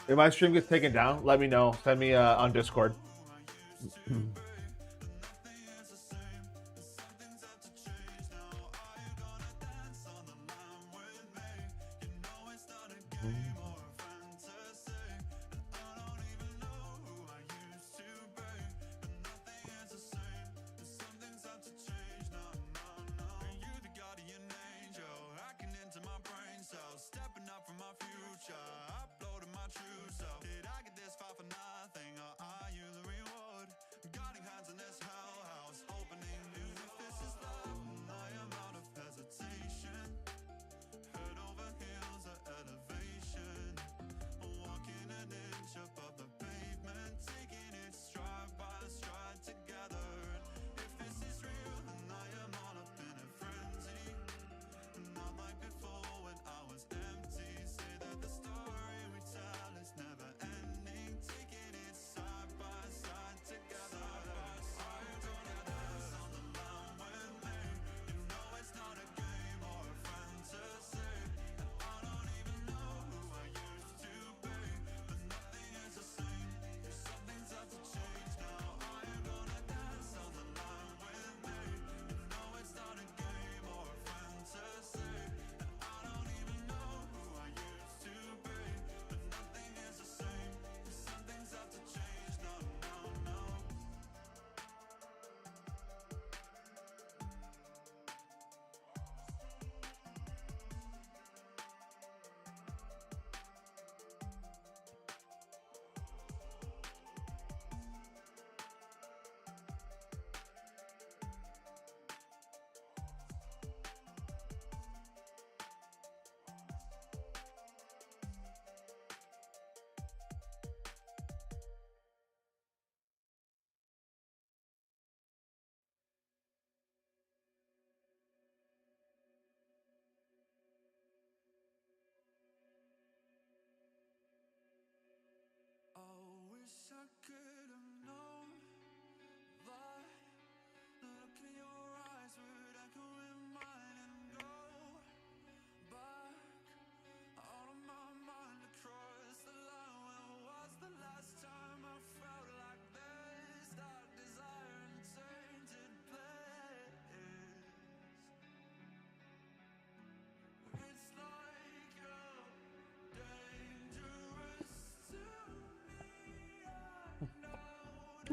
A: If my stream gets taken down, let me know. Send me on Discord.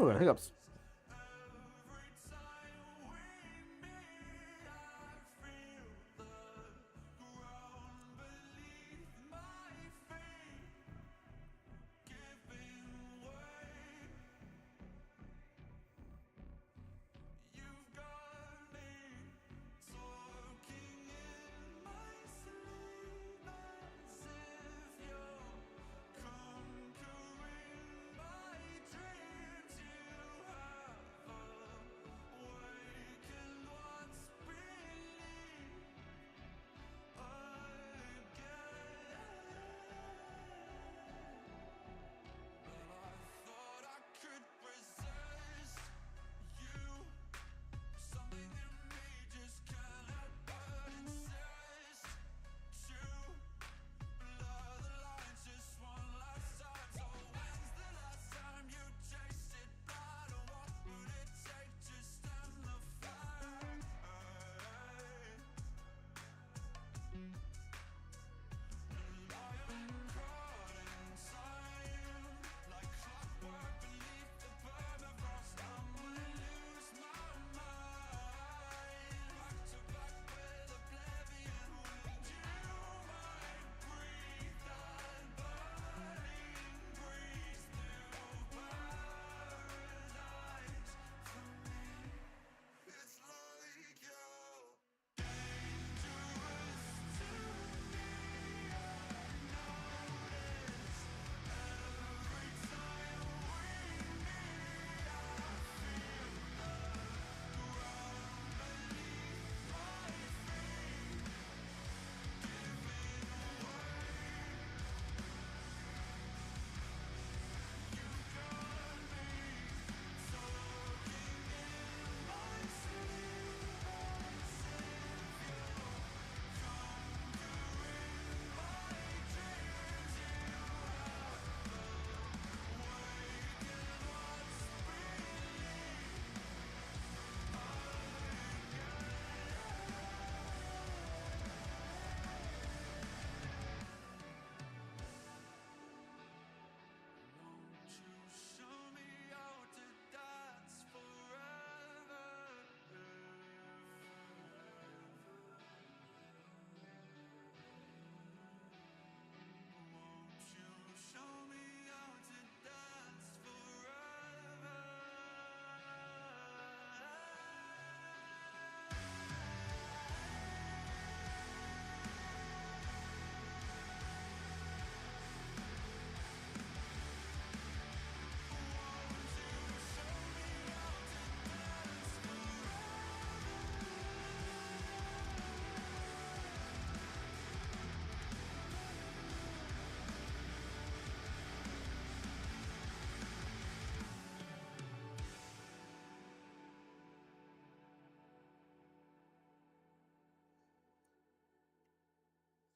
A: Oh, I got hiccups.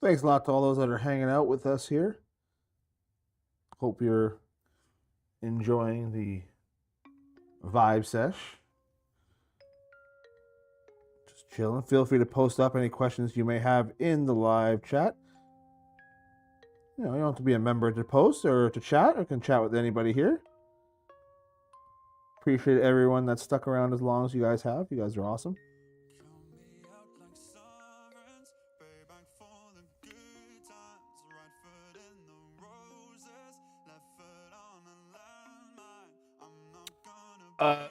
A: Thanks a lot to all those that are hanging out with us here. Hope you're enjoying the vibe sesh. Just chilling. Feel free to post up any questions you may have in the live chat. You don't have to be a member to post or to chat, or can chat with anybody here. Appreciate everyone that's stuck around as long as you guys have. You guys are awesome. I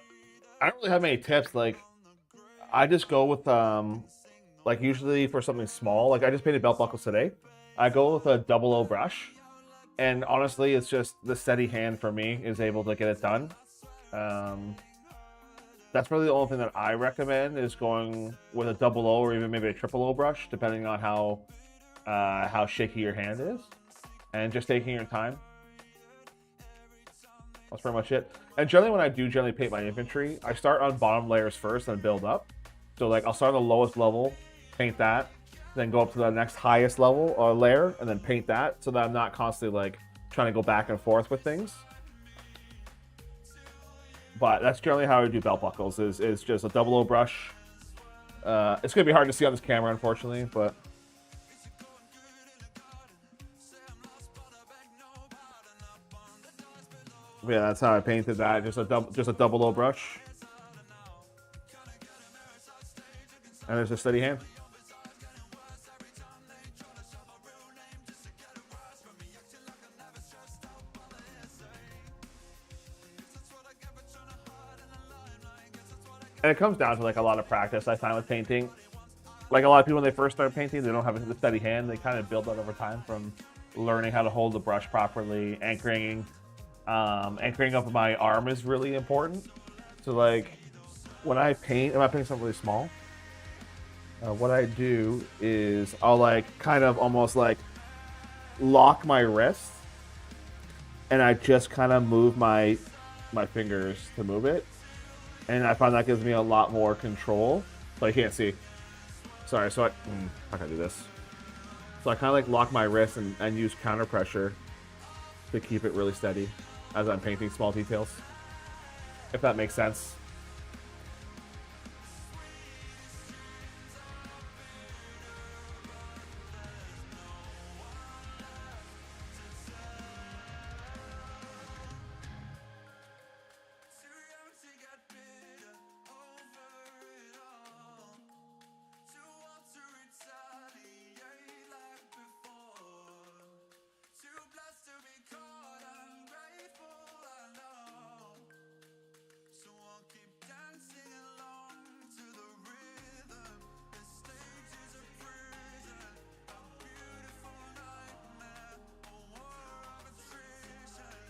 A: don't really have many tips. Like, I just go with like usually for something small. Like I just painted belt buckles today. I go with a 00 brush, and honestly, it's just the steady hand for me is able to get it done. That's really the only thing that I recommend is going with a 00 or even maybe a 000 brush, depending on how shaky your hand is, and just taking your time. That's pretty much it. And generally, when I do paint my infantry, I start on bottom layers first and build up. So like I'll start on the lowest level, paint that, then go up to the next highest level or layer, and then paint that, so that I'm not constantly like trying to go back and forth with things. But that's generally how I do belt buckles. Is just a 00 brush. It's gonna be hard to see on this camera, unfortunately, but. Yeah, that's how I painted that. Just a double low brush, and there's a steady hand. And it comes down to like a lot of practice. I find with painting, like a lot of people when they first start painting, they don't have a steady hand. They kind of build that over time from learning how to hold the brush properly, anchoring. Anchoring up my arm is really important. So like when I paint, I'm not painting something really small. What I do is I'll like kind of almost like lock my wrist, and I just kind of move my fingers to move it, and I find that gives me a lot more control. So I can't see. Sorry, so how can I do this? So I kind of like lock my wrist and use counter pressure to keep it really steady as I'm painting small details, if that makes sense.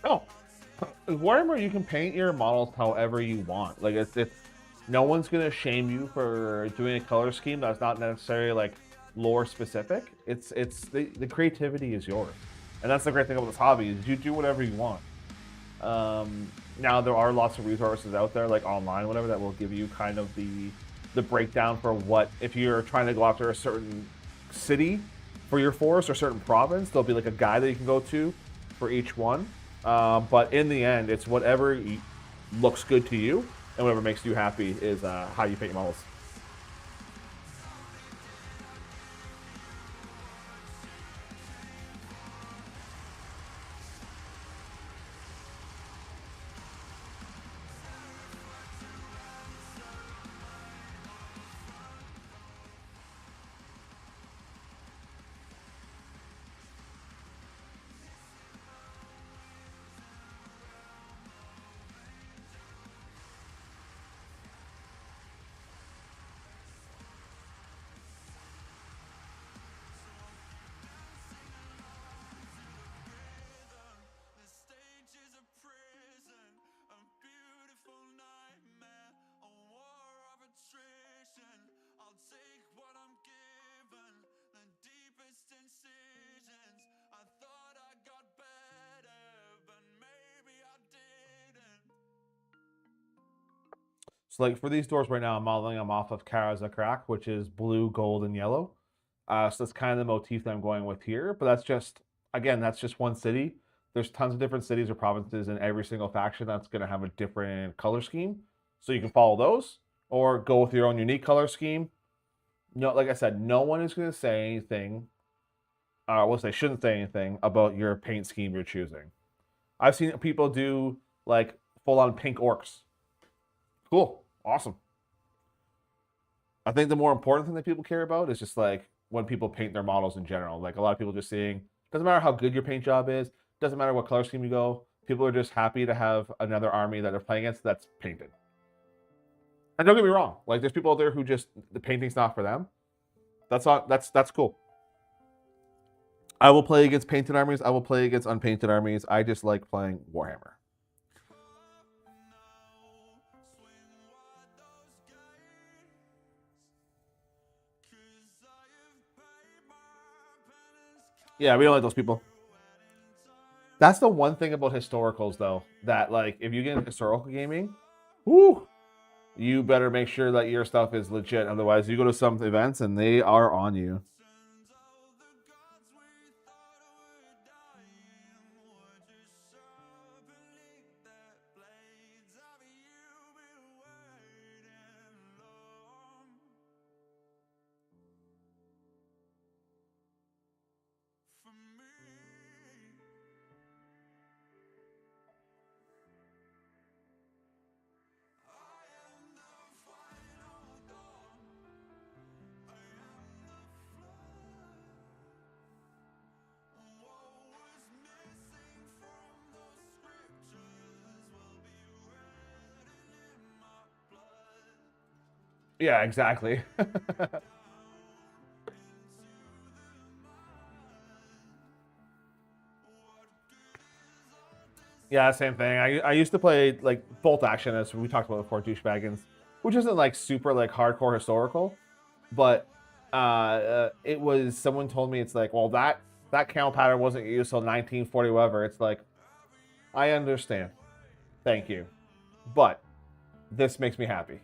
A: Oh, Warhammer, you can paint your models however you want. Like it's no one's gonna shame you for doing a color scheme that's not necessarily like lore specific. It's the creativity is yours, and that's the great thing about this hobby is you do whatever you want. Now there are lots of resources out there, like online, whatever, that will give you kind of the breakdown for what if you're trying to go after a certain city for your forest or certain province. There'll be like a guide that you can go to for each one. But in the end, it's whatever looks good to you and whatever makes you happy is how you paint your models. So like for these doors right now, I'm modeling them off of Kara Zakrak, which is blue, gold, and yellow. So that's kind of the motif that I'm going with here. But that's just, again, that's just one city. There's tons of different cities or provinces in every single faction that's going to have a different color scheme. So you can follow those or go with your own unique color scheme. No, like I said, no one is going to say anything. Well, they shouldn't say anything about your paint scheme you're choosing. I've seen people do like full on pink orcs. Cool. Awesome. I think the more important thing that people care about is just like when people paint their models in general. Like a lot of people just seeing, doesn't matter how good your paint job is, doesn't matter what color scheme you go, people are just happy to have another army that they're playing against that's painted. And don't get me wrong, like there's people out there who just the painting's not for them. That's cool. I will play against painted armies, I will play against unpainted armies. I just like playing Warhammer. Yeah, we don't like those people. That's the one thing about historicals, though, that like if you get into historical gaming, whoo, you better make sure that your stuff is legit. Otherwise, you go to some events and they are on you. Yeah, exactly. Yeah, same thing. I used to play like bolt action, as we talked about before, douchebaggins, which isn't like super like hardcore historical, but it was, someone told me it's like, well, that count pattern wasn't used till 1940 whatever. It's like, I understand, thank you, but this makes me happy.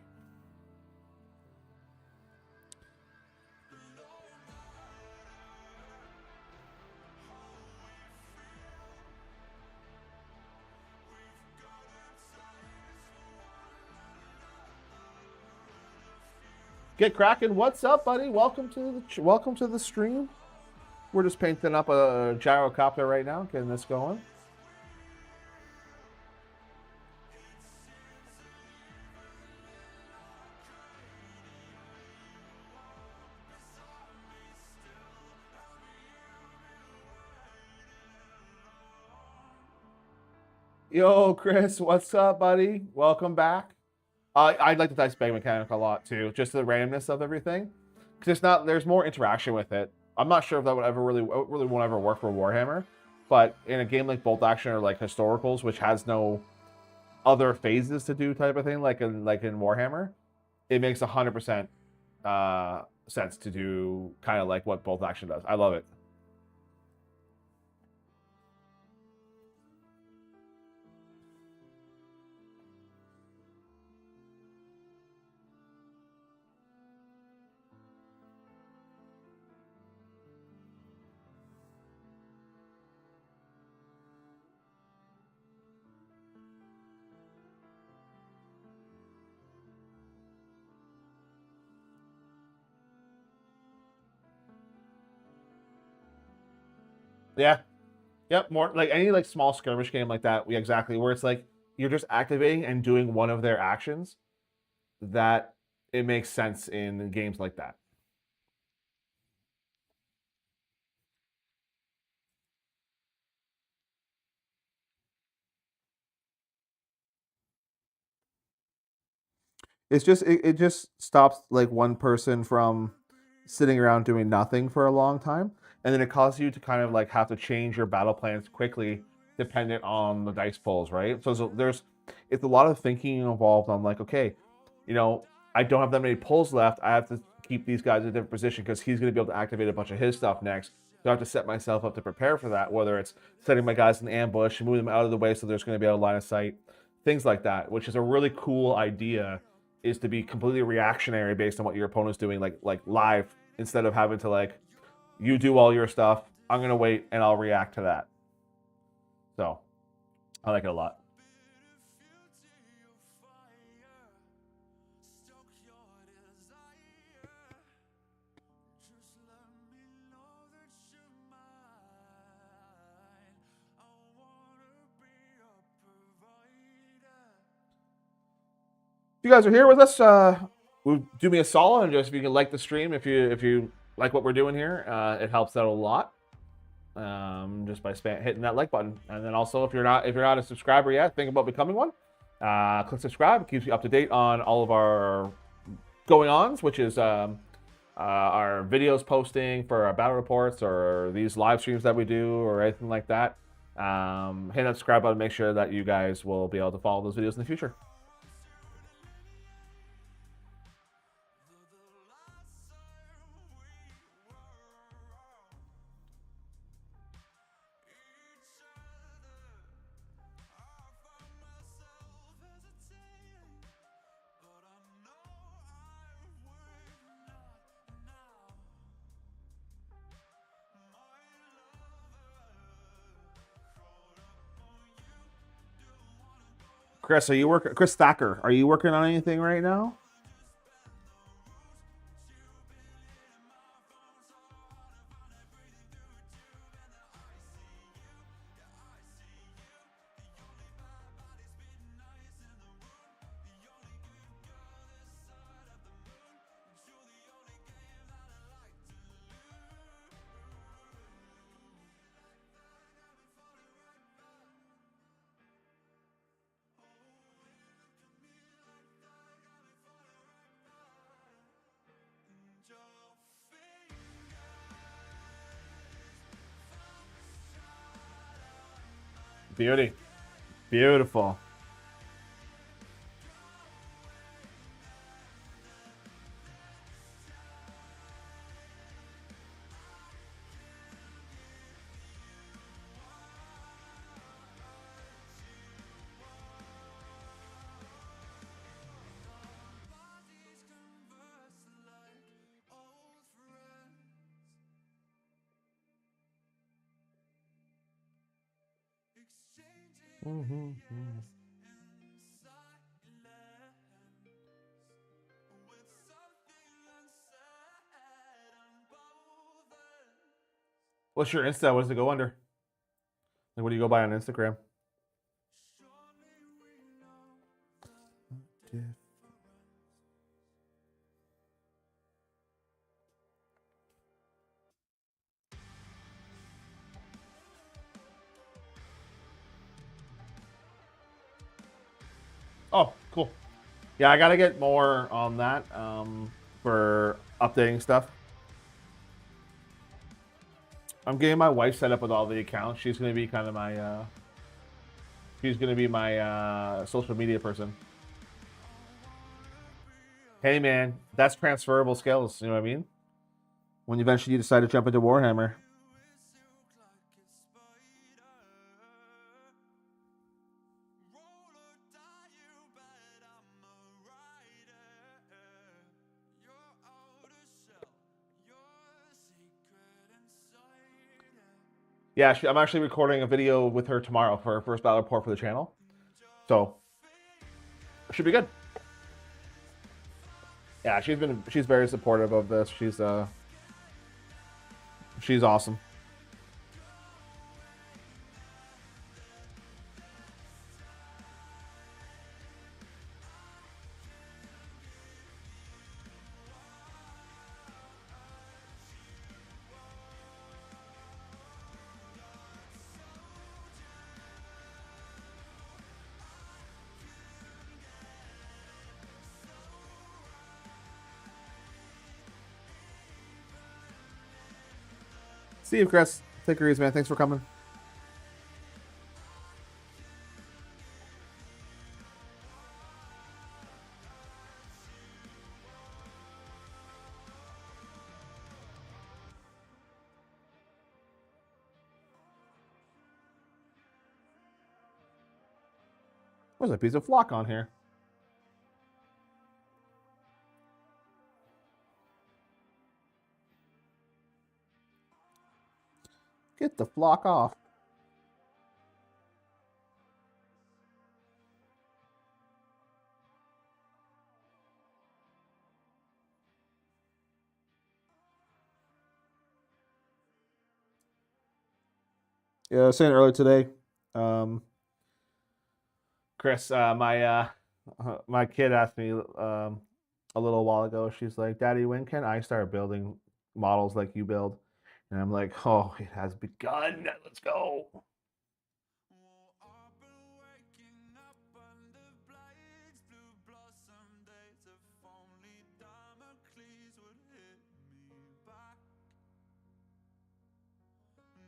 A: Get cracking. What's up, buddy? Welcome to the stream. We're just painting up a gyrocopter right now, getting this going. Yo, Chris, what's up, buddy? Welcome back. I like the dice bag mechanic a lot too, just the randomness of everything, because it's not, there's more interaction with it. I'm not sure if that would ever really won't ever work for Warhammer, but in a game like Bolt Action or like Historicals, which has no other phases to do type of thing, like in Warhammer, it makes 100% sense to do kind of like what Bolt Action does. I love it. Yeah. Yep. More like any like small skirmish game like that. We exactly where it's like you're just activating and doing one of their actions. That it makes sense in games like that. It just stops like one person from sitting around doing nothing for a long time, and then it causes you to kind of like have to change your battle plans quickly dependent on the dice pulls, right? So there's it's a lot of thinking involved on like, okay, you know, I don't have that many pulls left. I have to keep these guys in a different position because he's going to be able to activate a bunch of his stuff next. So I have to set myself up to prepare for that, whether it's setting my guys in ambush and moving them out of the way so there's going to be a line of sight, things like that, which is a really cool idea, is to be completely reactionary based on what your opponent's doing, like live, instead of having to like, you do all your stuff, I'm gonna wait and I'll react to that. So I like it a lot. If you guys are here with us, do me a solid and just, if you can like the stream, if you like what we're doing here, it helps out a lot. Just by hitting that like button, and then also if you're not a subscriber yet, think about becoming one. Click subscribe. It keeps you up to date on all of our going ons, which is our videos posting for our battle reports or these live streams that we do or anything like that. Hit that subscribe button. Make sure that you guys will be able to follow those videos in the future. Chris, are you working? Chris Thacker, are you working on anything right now? Beauty. Beautiful. What's your Insta? What does it go under? Like, what do you go by on Instagram? Oh, cool. Yeah, I gotta get more on that for updating stuff. I'm getting my wife set up with all the accounts. She's gonna be kind of my social media person. Hey man, that's transferable skills. You know what I mean? When eventually you decide to jump into Warhammer. Yeah, I'm actually recording a video with her tomorrow for her first battle report for the channel. So, it should be good. Yeah, she's very supportive of this. She's awesome. See you, Chris. Take it easy, man. Thanks for coming. There's a piece of flock on here. Get the flock off. Yeah, I was saying earlier today, Chris, my kid asked me a little while ago. She's like, "Daddy, when can I start building models like you build?" And I'm like, "Oh, it has begun. Let's go."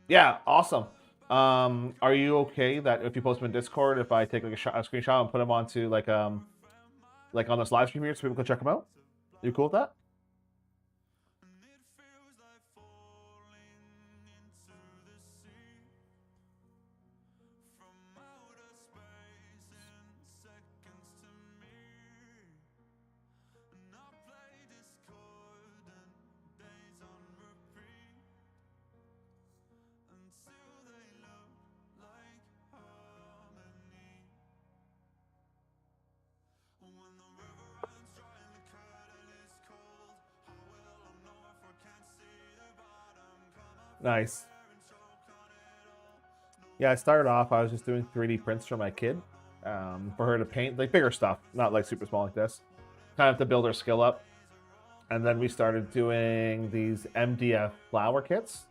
A: Yeah, awesome. Are you okay that if you post them in Discord, if I take like a screenshot and put them onto like on this live stream here so people can check them out? You cool with that? Nice. Yeah, I started off, I was just doing 3D prints for my kid, for her to paint, like bigger stuff, not like super small like this. Kind of to build her skill up. And then we started doing these MDF flower kits.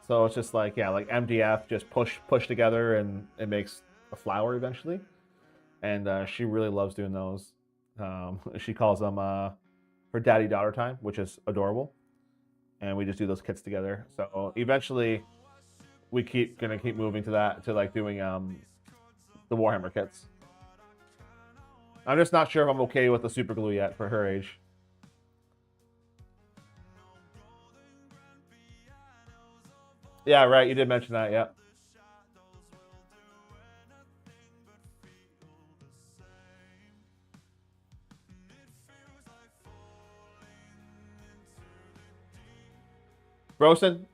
A: So it's just like, yeah, like MDF, just push together and it makes a flower eventually. And she really loves doing those. She calls them her daddy-daughter time, which is adorable. And we just do those kits together. So eventually we gonna keep moving to that, to like doing the Warhammer kits. I'm just not sure if I'm okay with the super glue yet for her age. Yeah, right. You did mention that. Yeah. Brosen,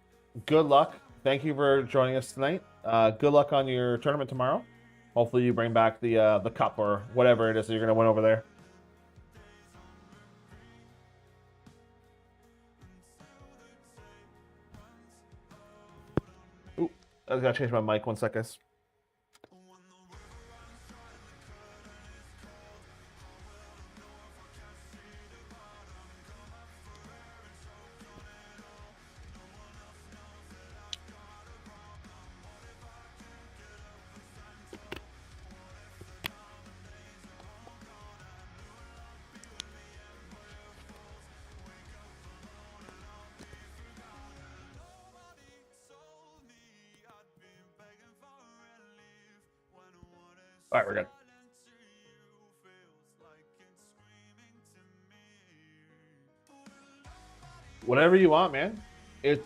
A: good luck. Thank you for joining us tonight. Good luck on your tournament tomorrow. Hopefully, you bring back the cup or whatever it is that you're gonna win over there. Ooh, I gotta change my mic 1 second. All right, we're good. Whatever you want, man. It's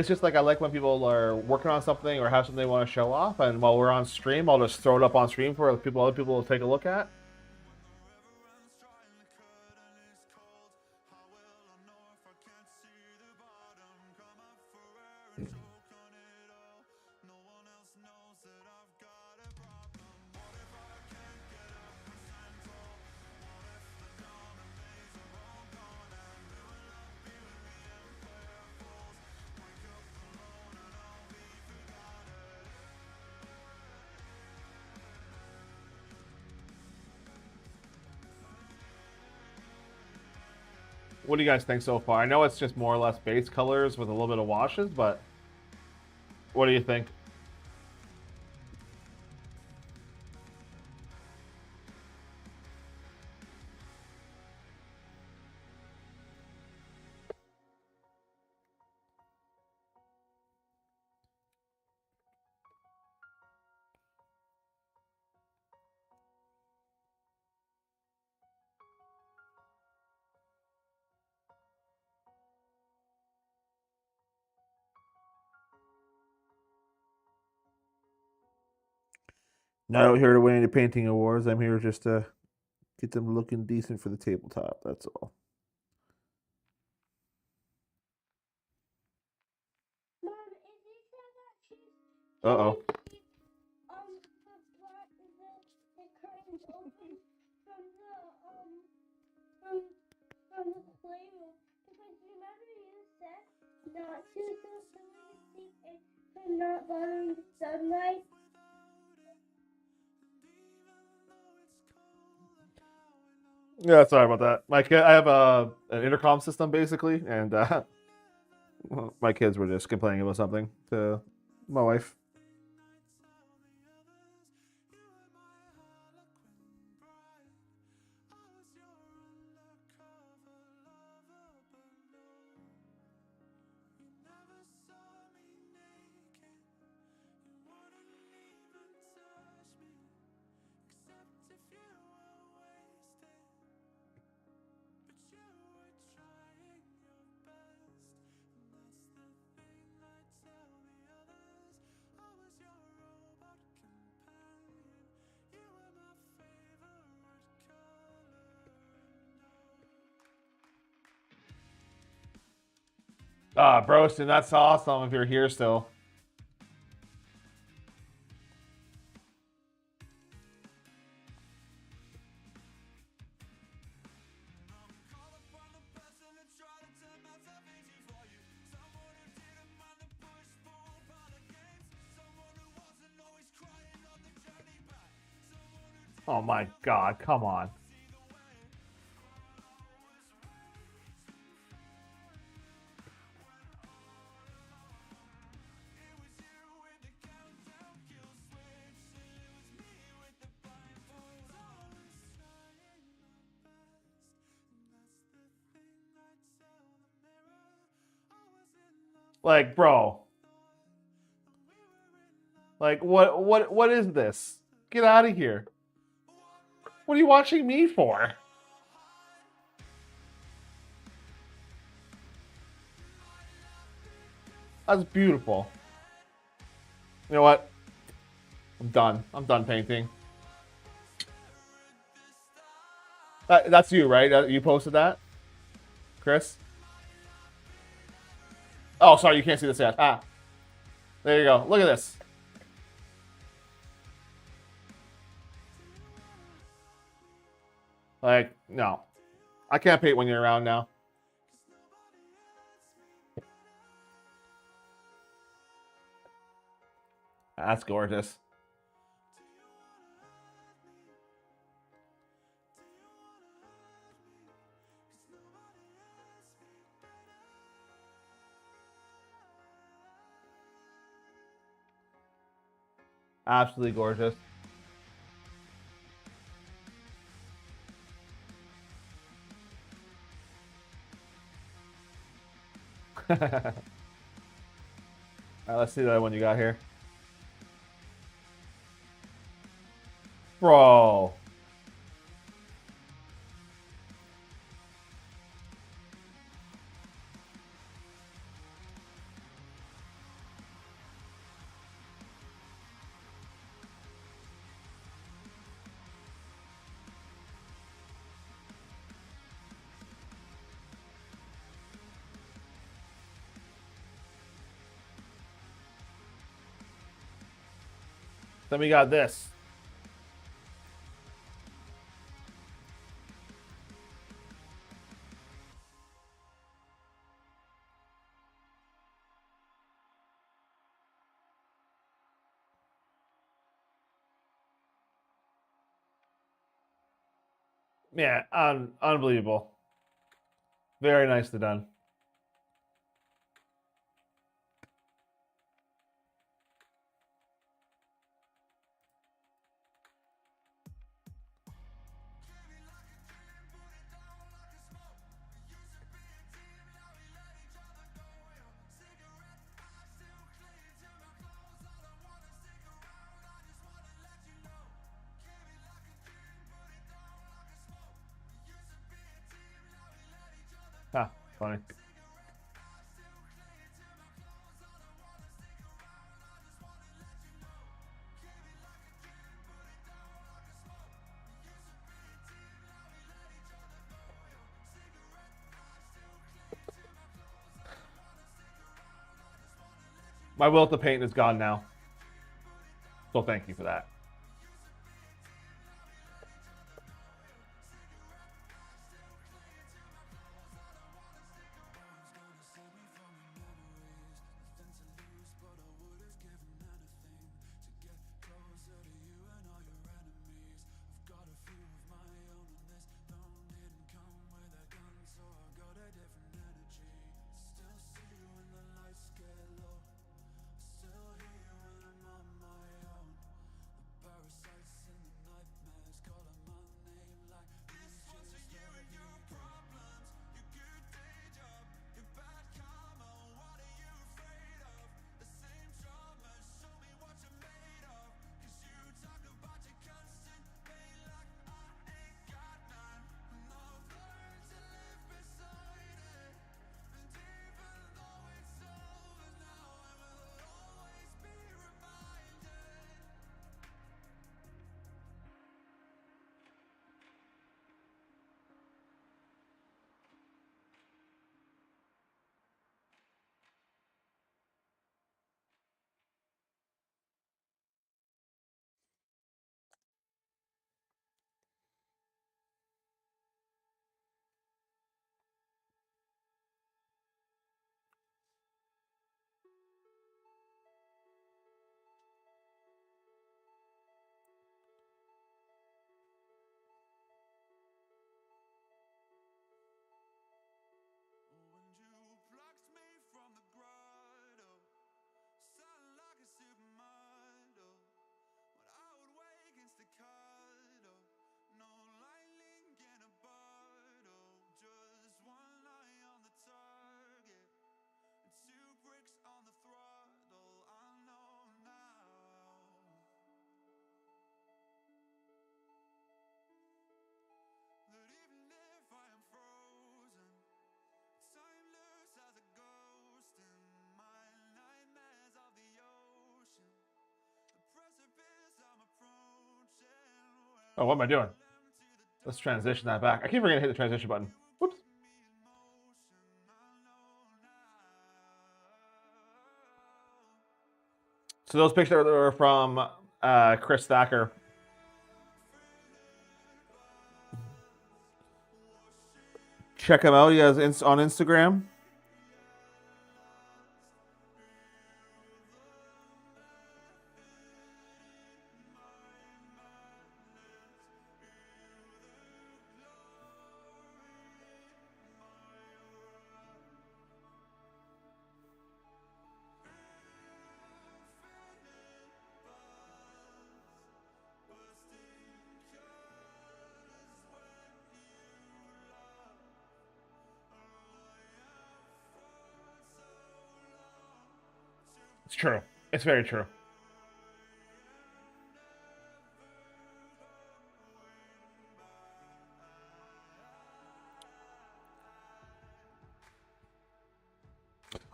A: just like I like when people are working on something or have something they want to show off, and while we're on stream, I'll just throw it up on stream for other people to take a look at. What do you guys think so far? I know it's just more or less base colors with a little bit of washes, but what do you think? Not out here to win any painting awards. I'm here just to get them looking decent for the tabletop. That's all. Uh-oh.
B: Not bothering the sunlight.
A: Yeah, sorry about that. I have an intercom system basically, and my kids were just complaining about something to my wife. Ah, Broston, that's awesome if you're here still. Oh my god, come on. Like, bro. Like, what is this? Get out of here. What are you watching me for? That's beautiful. You know what? I'm done. I'm done painting. That's you, right? You posted that, Chris? Oh, sorry, you can't see this yet. Ah, there you go. Look at this. Like, no. I can't paint when you're around now. That's gorgeous. Absolutely gorgeous. All right, let's see the other one you got here. Bro. Then we got this. Yeah, unbelievable. Very nicely done. Ah, funny. My will to paint is gone now. So thank you for that. Oh, what am I doing? Let's transition that back. I keep forgetting to hit the transition button. Whoops. So those pictures are from Chris Thacker. Check him out. He has on Instagram. It's true. It's very true.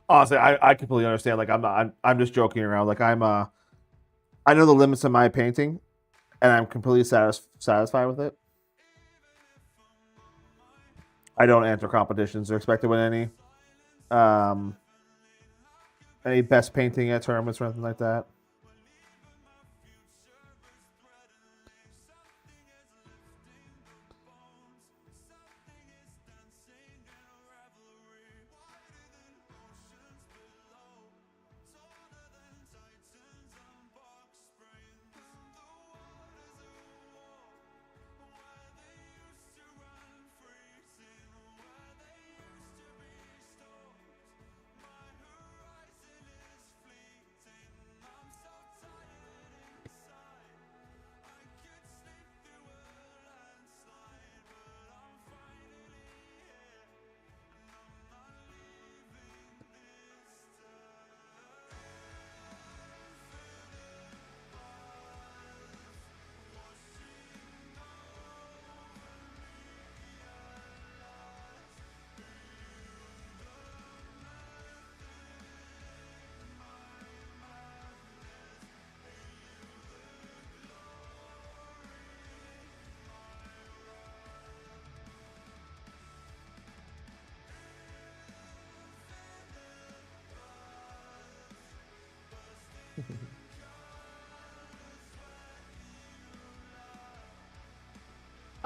A: Honestly, I completely understand. Like I'm just joking around. Like I know the limits of my painting, and I'm completely satisfied with it. I don't enter competitions or expect to win any best painting at tournaments or anything like that.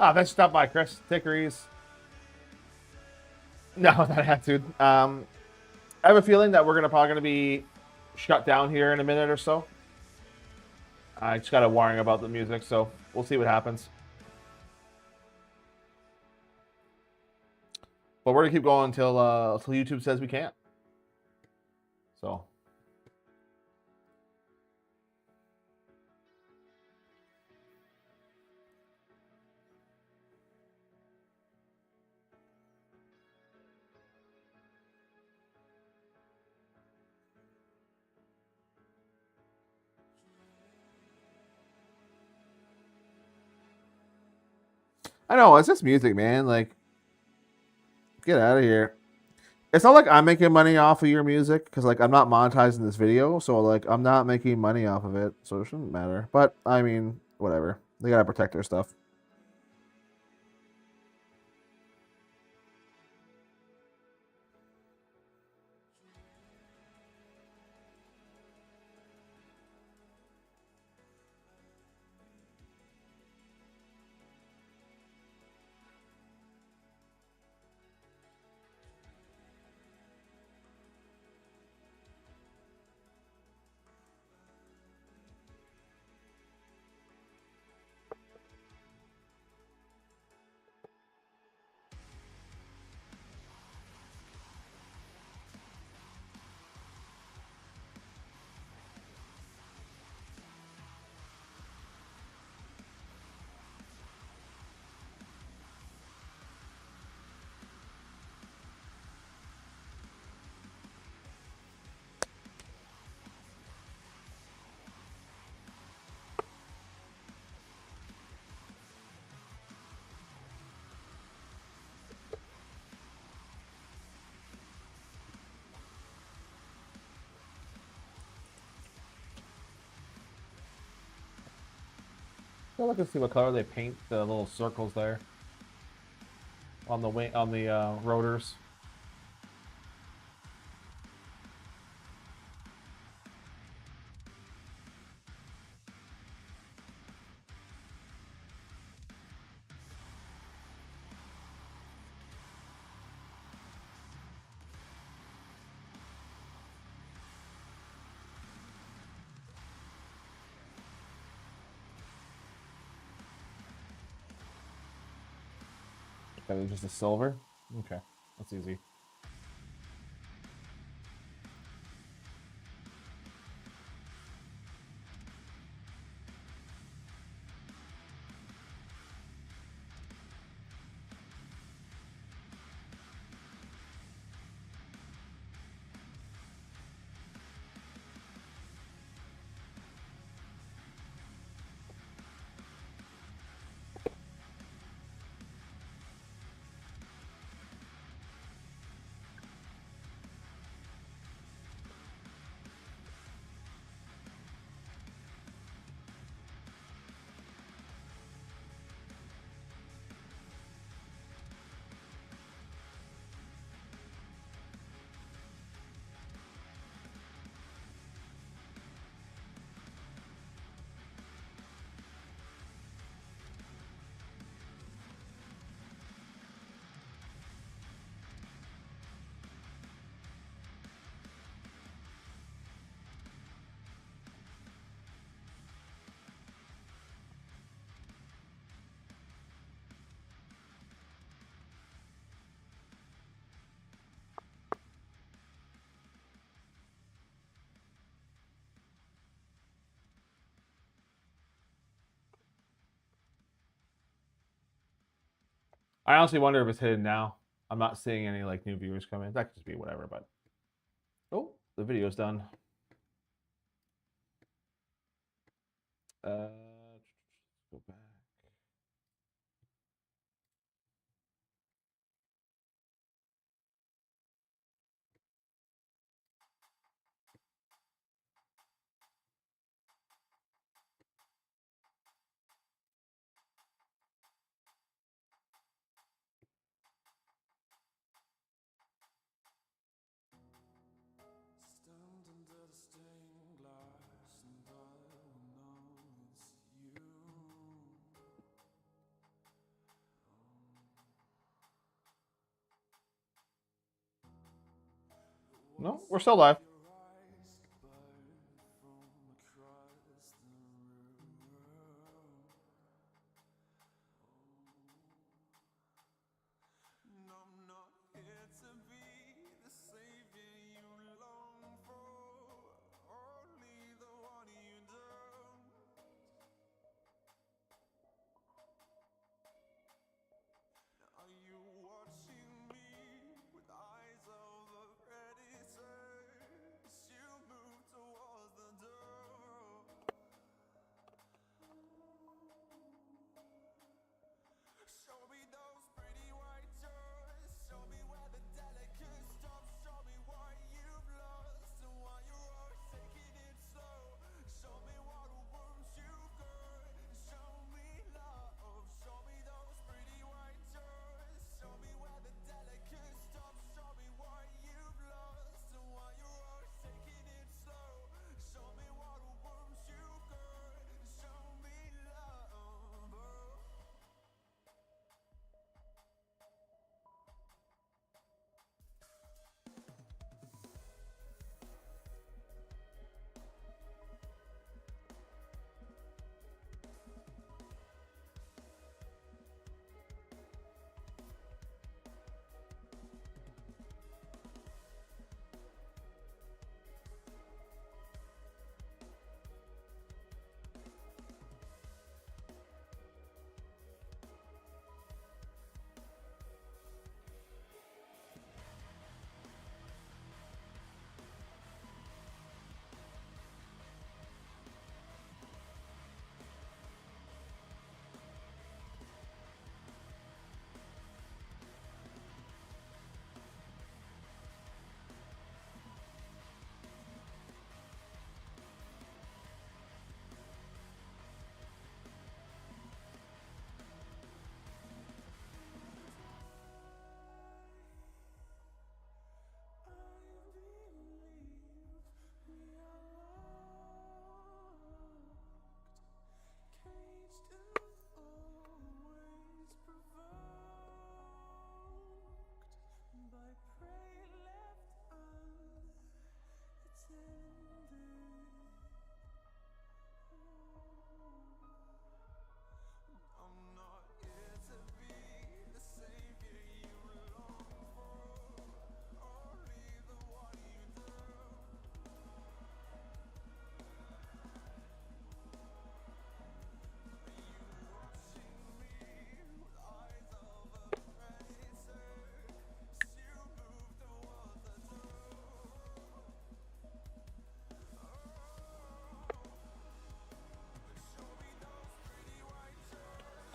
A: Ah, thanks for stopping by, Chris. Tickeries. No, not attitude. I have a feeling that we're probably gonna be shut down here in a minute or so. I just got a warning about the music, so we'll see what happens. But we're gonna keep going until YouTube says we can't. So. I know, it's just music, man. Like, get out of here. It's not like I'm making money off of your music because, like, I'm not monetizing this video, so like, I'm not making money off of it, so it shouldn't matter. But I mean, whatever. They gotta protect their stuff. Go look and see what color they paint the little circles there on the wing, on the rotors. Okay, just a silver. Okay, that's easy. I honestly wonder if it's hidden now. I'm not seeing any like new viewers come in. That could just be whatever, but oh, the video's done. Go back. No, we're still live.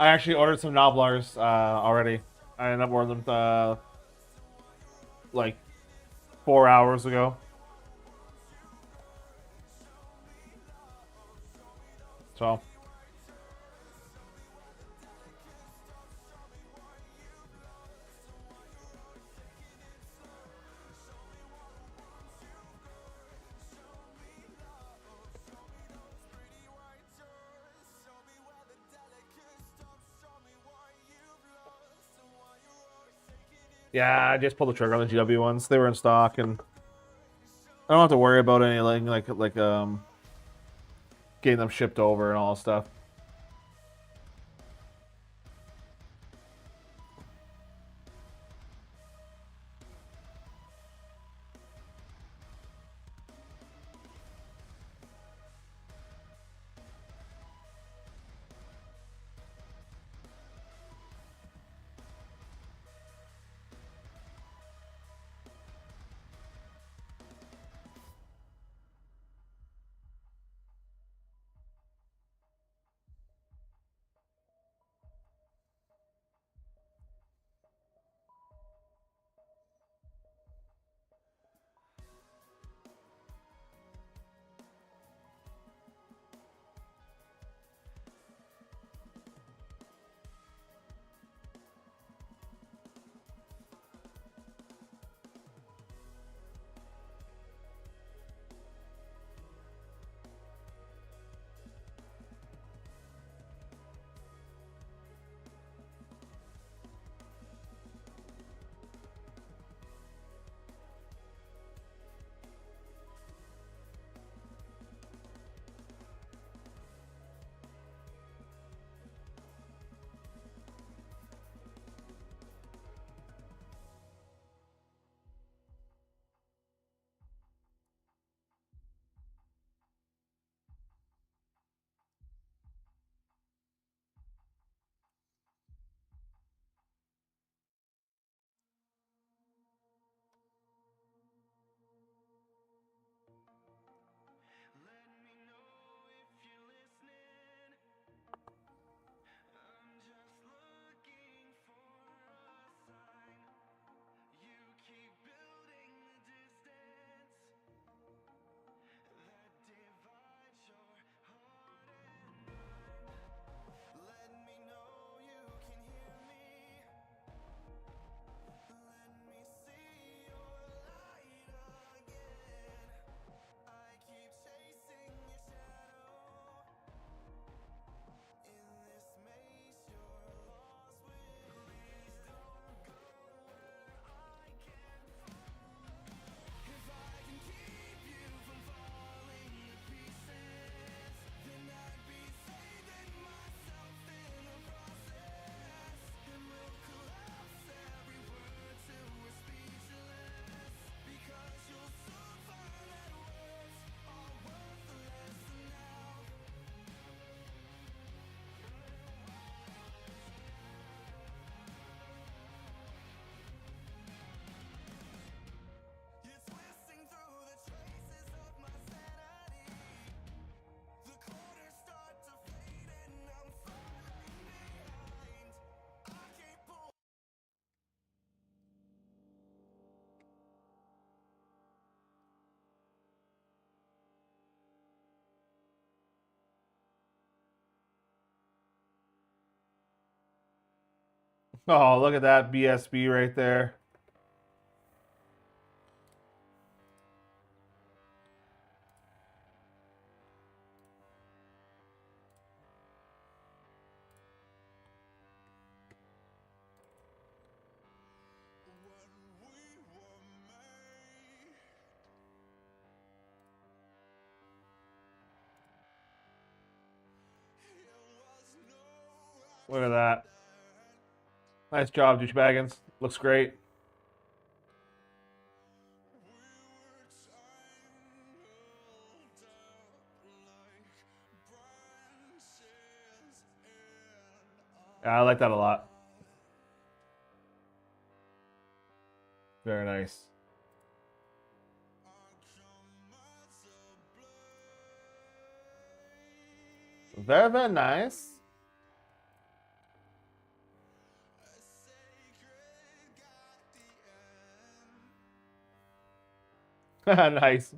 A: I actually ordered some Noblars already. I ended up ordering them like 4 hours ago. So. Yeah, I just pulled the trigger on the GW ones. They were in stock, and I don't have to worry about anything like getting them shipped over and all that stuff. Oh, look at that BSB right there. Look at that. Nice job, douchebaggins. Looks great. Yeah, I like that a lot. Very nice. Very, very nice. Nice.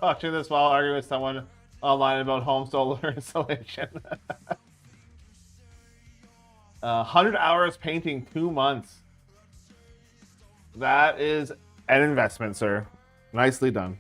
A: Watching this while arguing with someone online about home solar installation. 100 hours painting, 2 months. That is an investment, sir. Nicely done.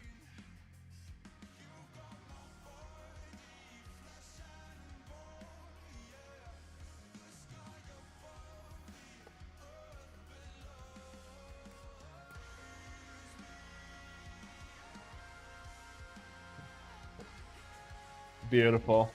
A: Beautiful.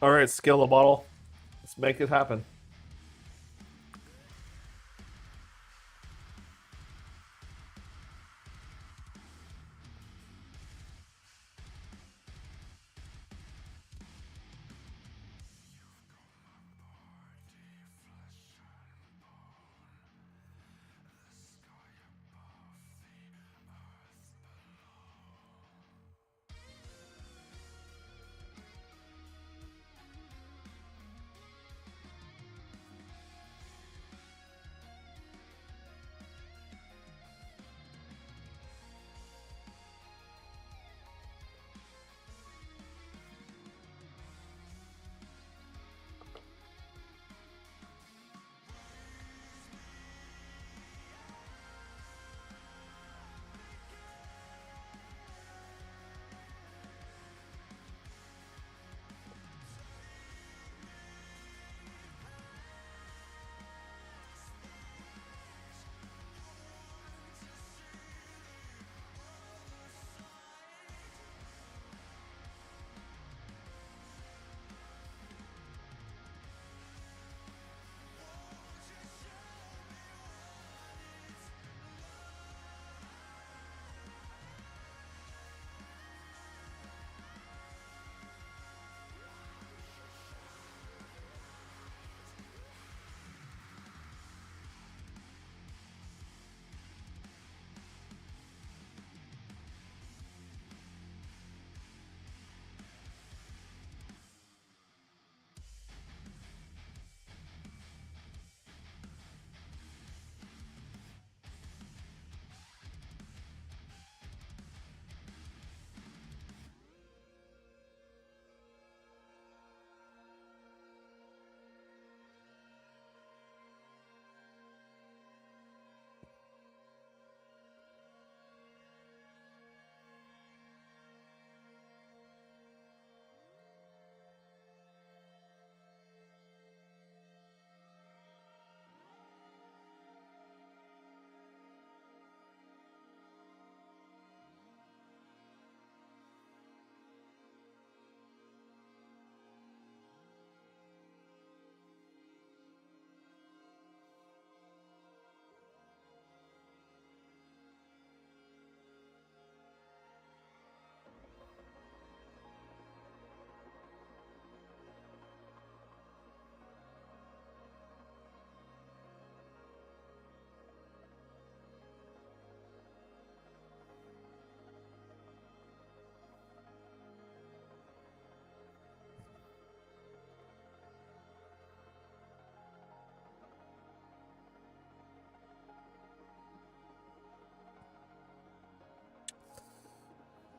A: All right, scale the bottle. Let's make it happen.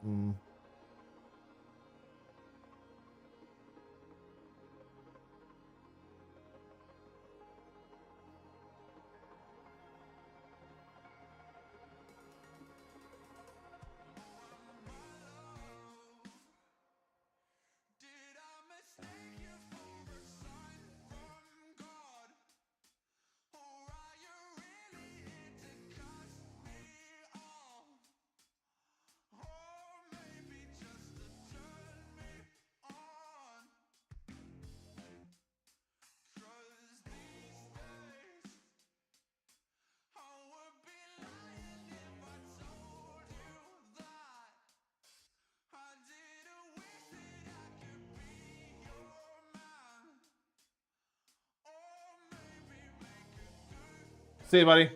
A: Mm. See you, buddy.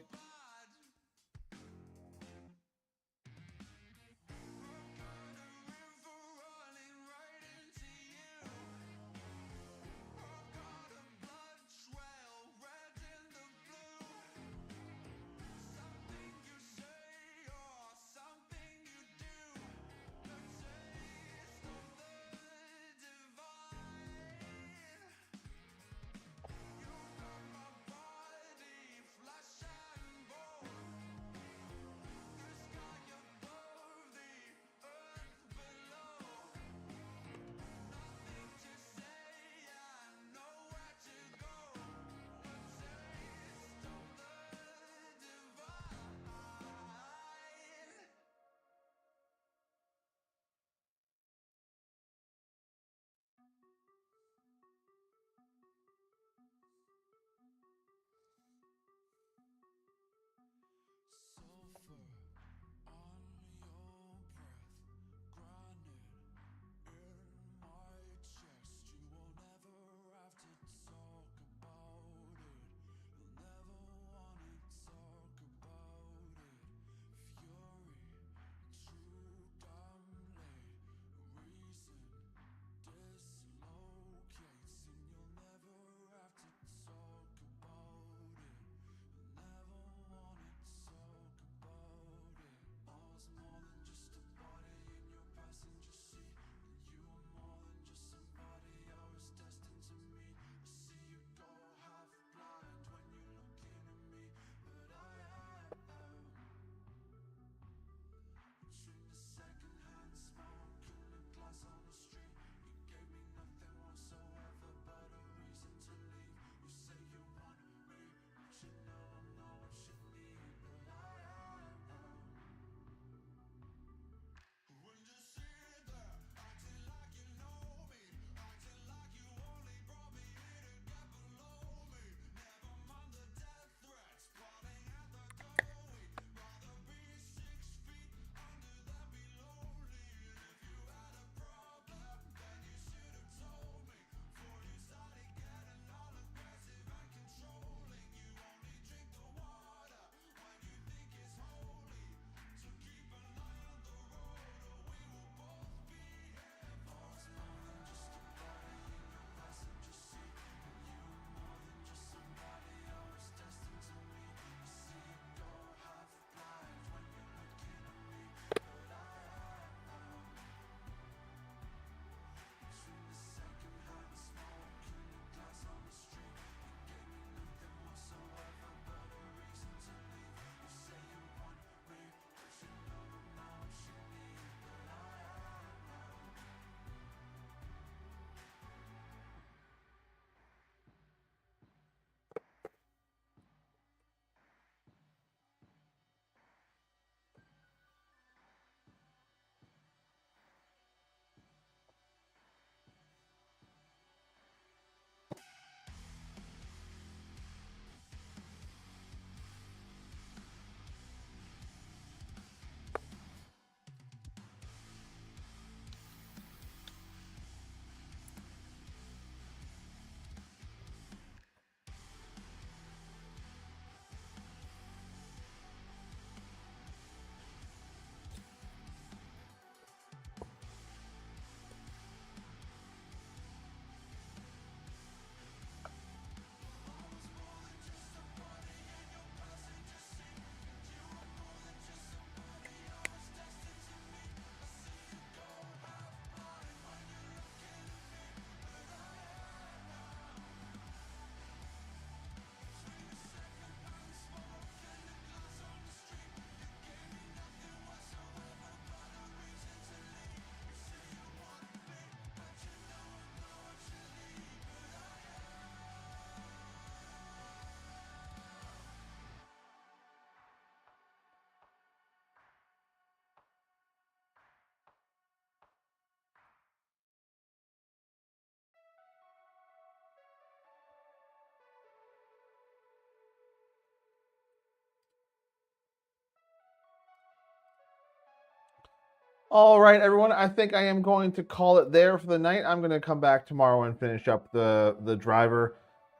A: All right, everyone. I think I am going to call it there for the night. I'm going to come back tomorrow and finish up the driver.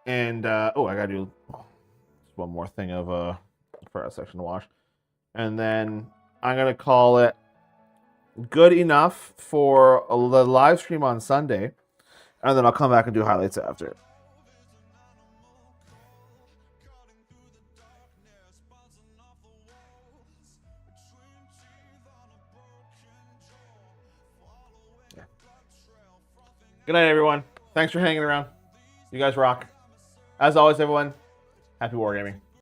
A: And, oh, I got to do one more thing of for a section to wash. And then I'm going to call it good enough for the live stream on Sunday. And then I'll come back and do highlights after. Yeah. Good night, everyone. Thanks for hanging around. You guys rock. As always, everyone, happy wargaming.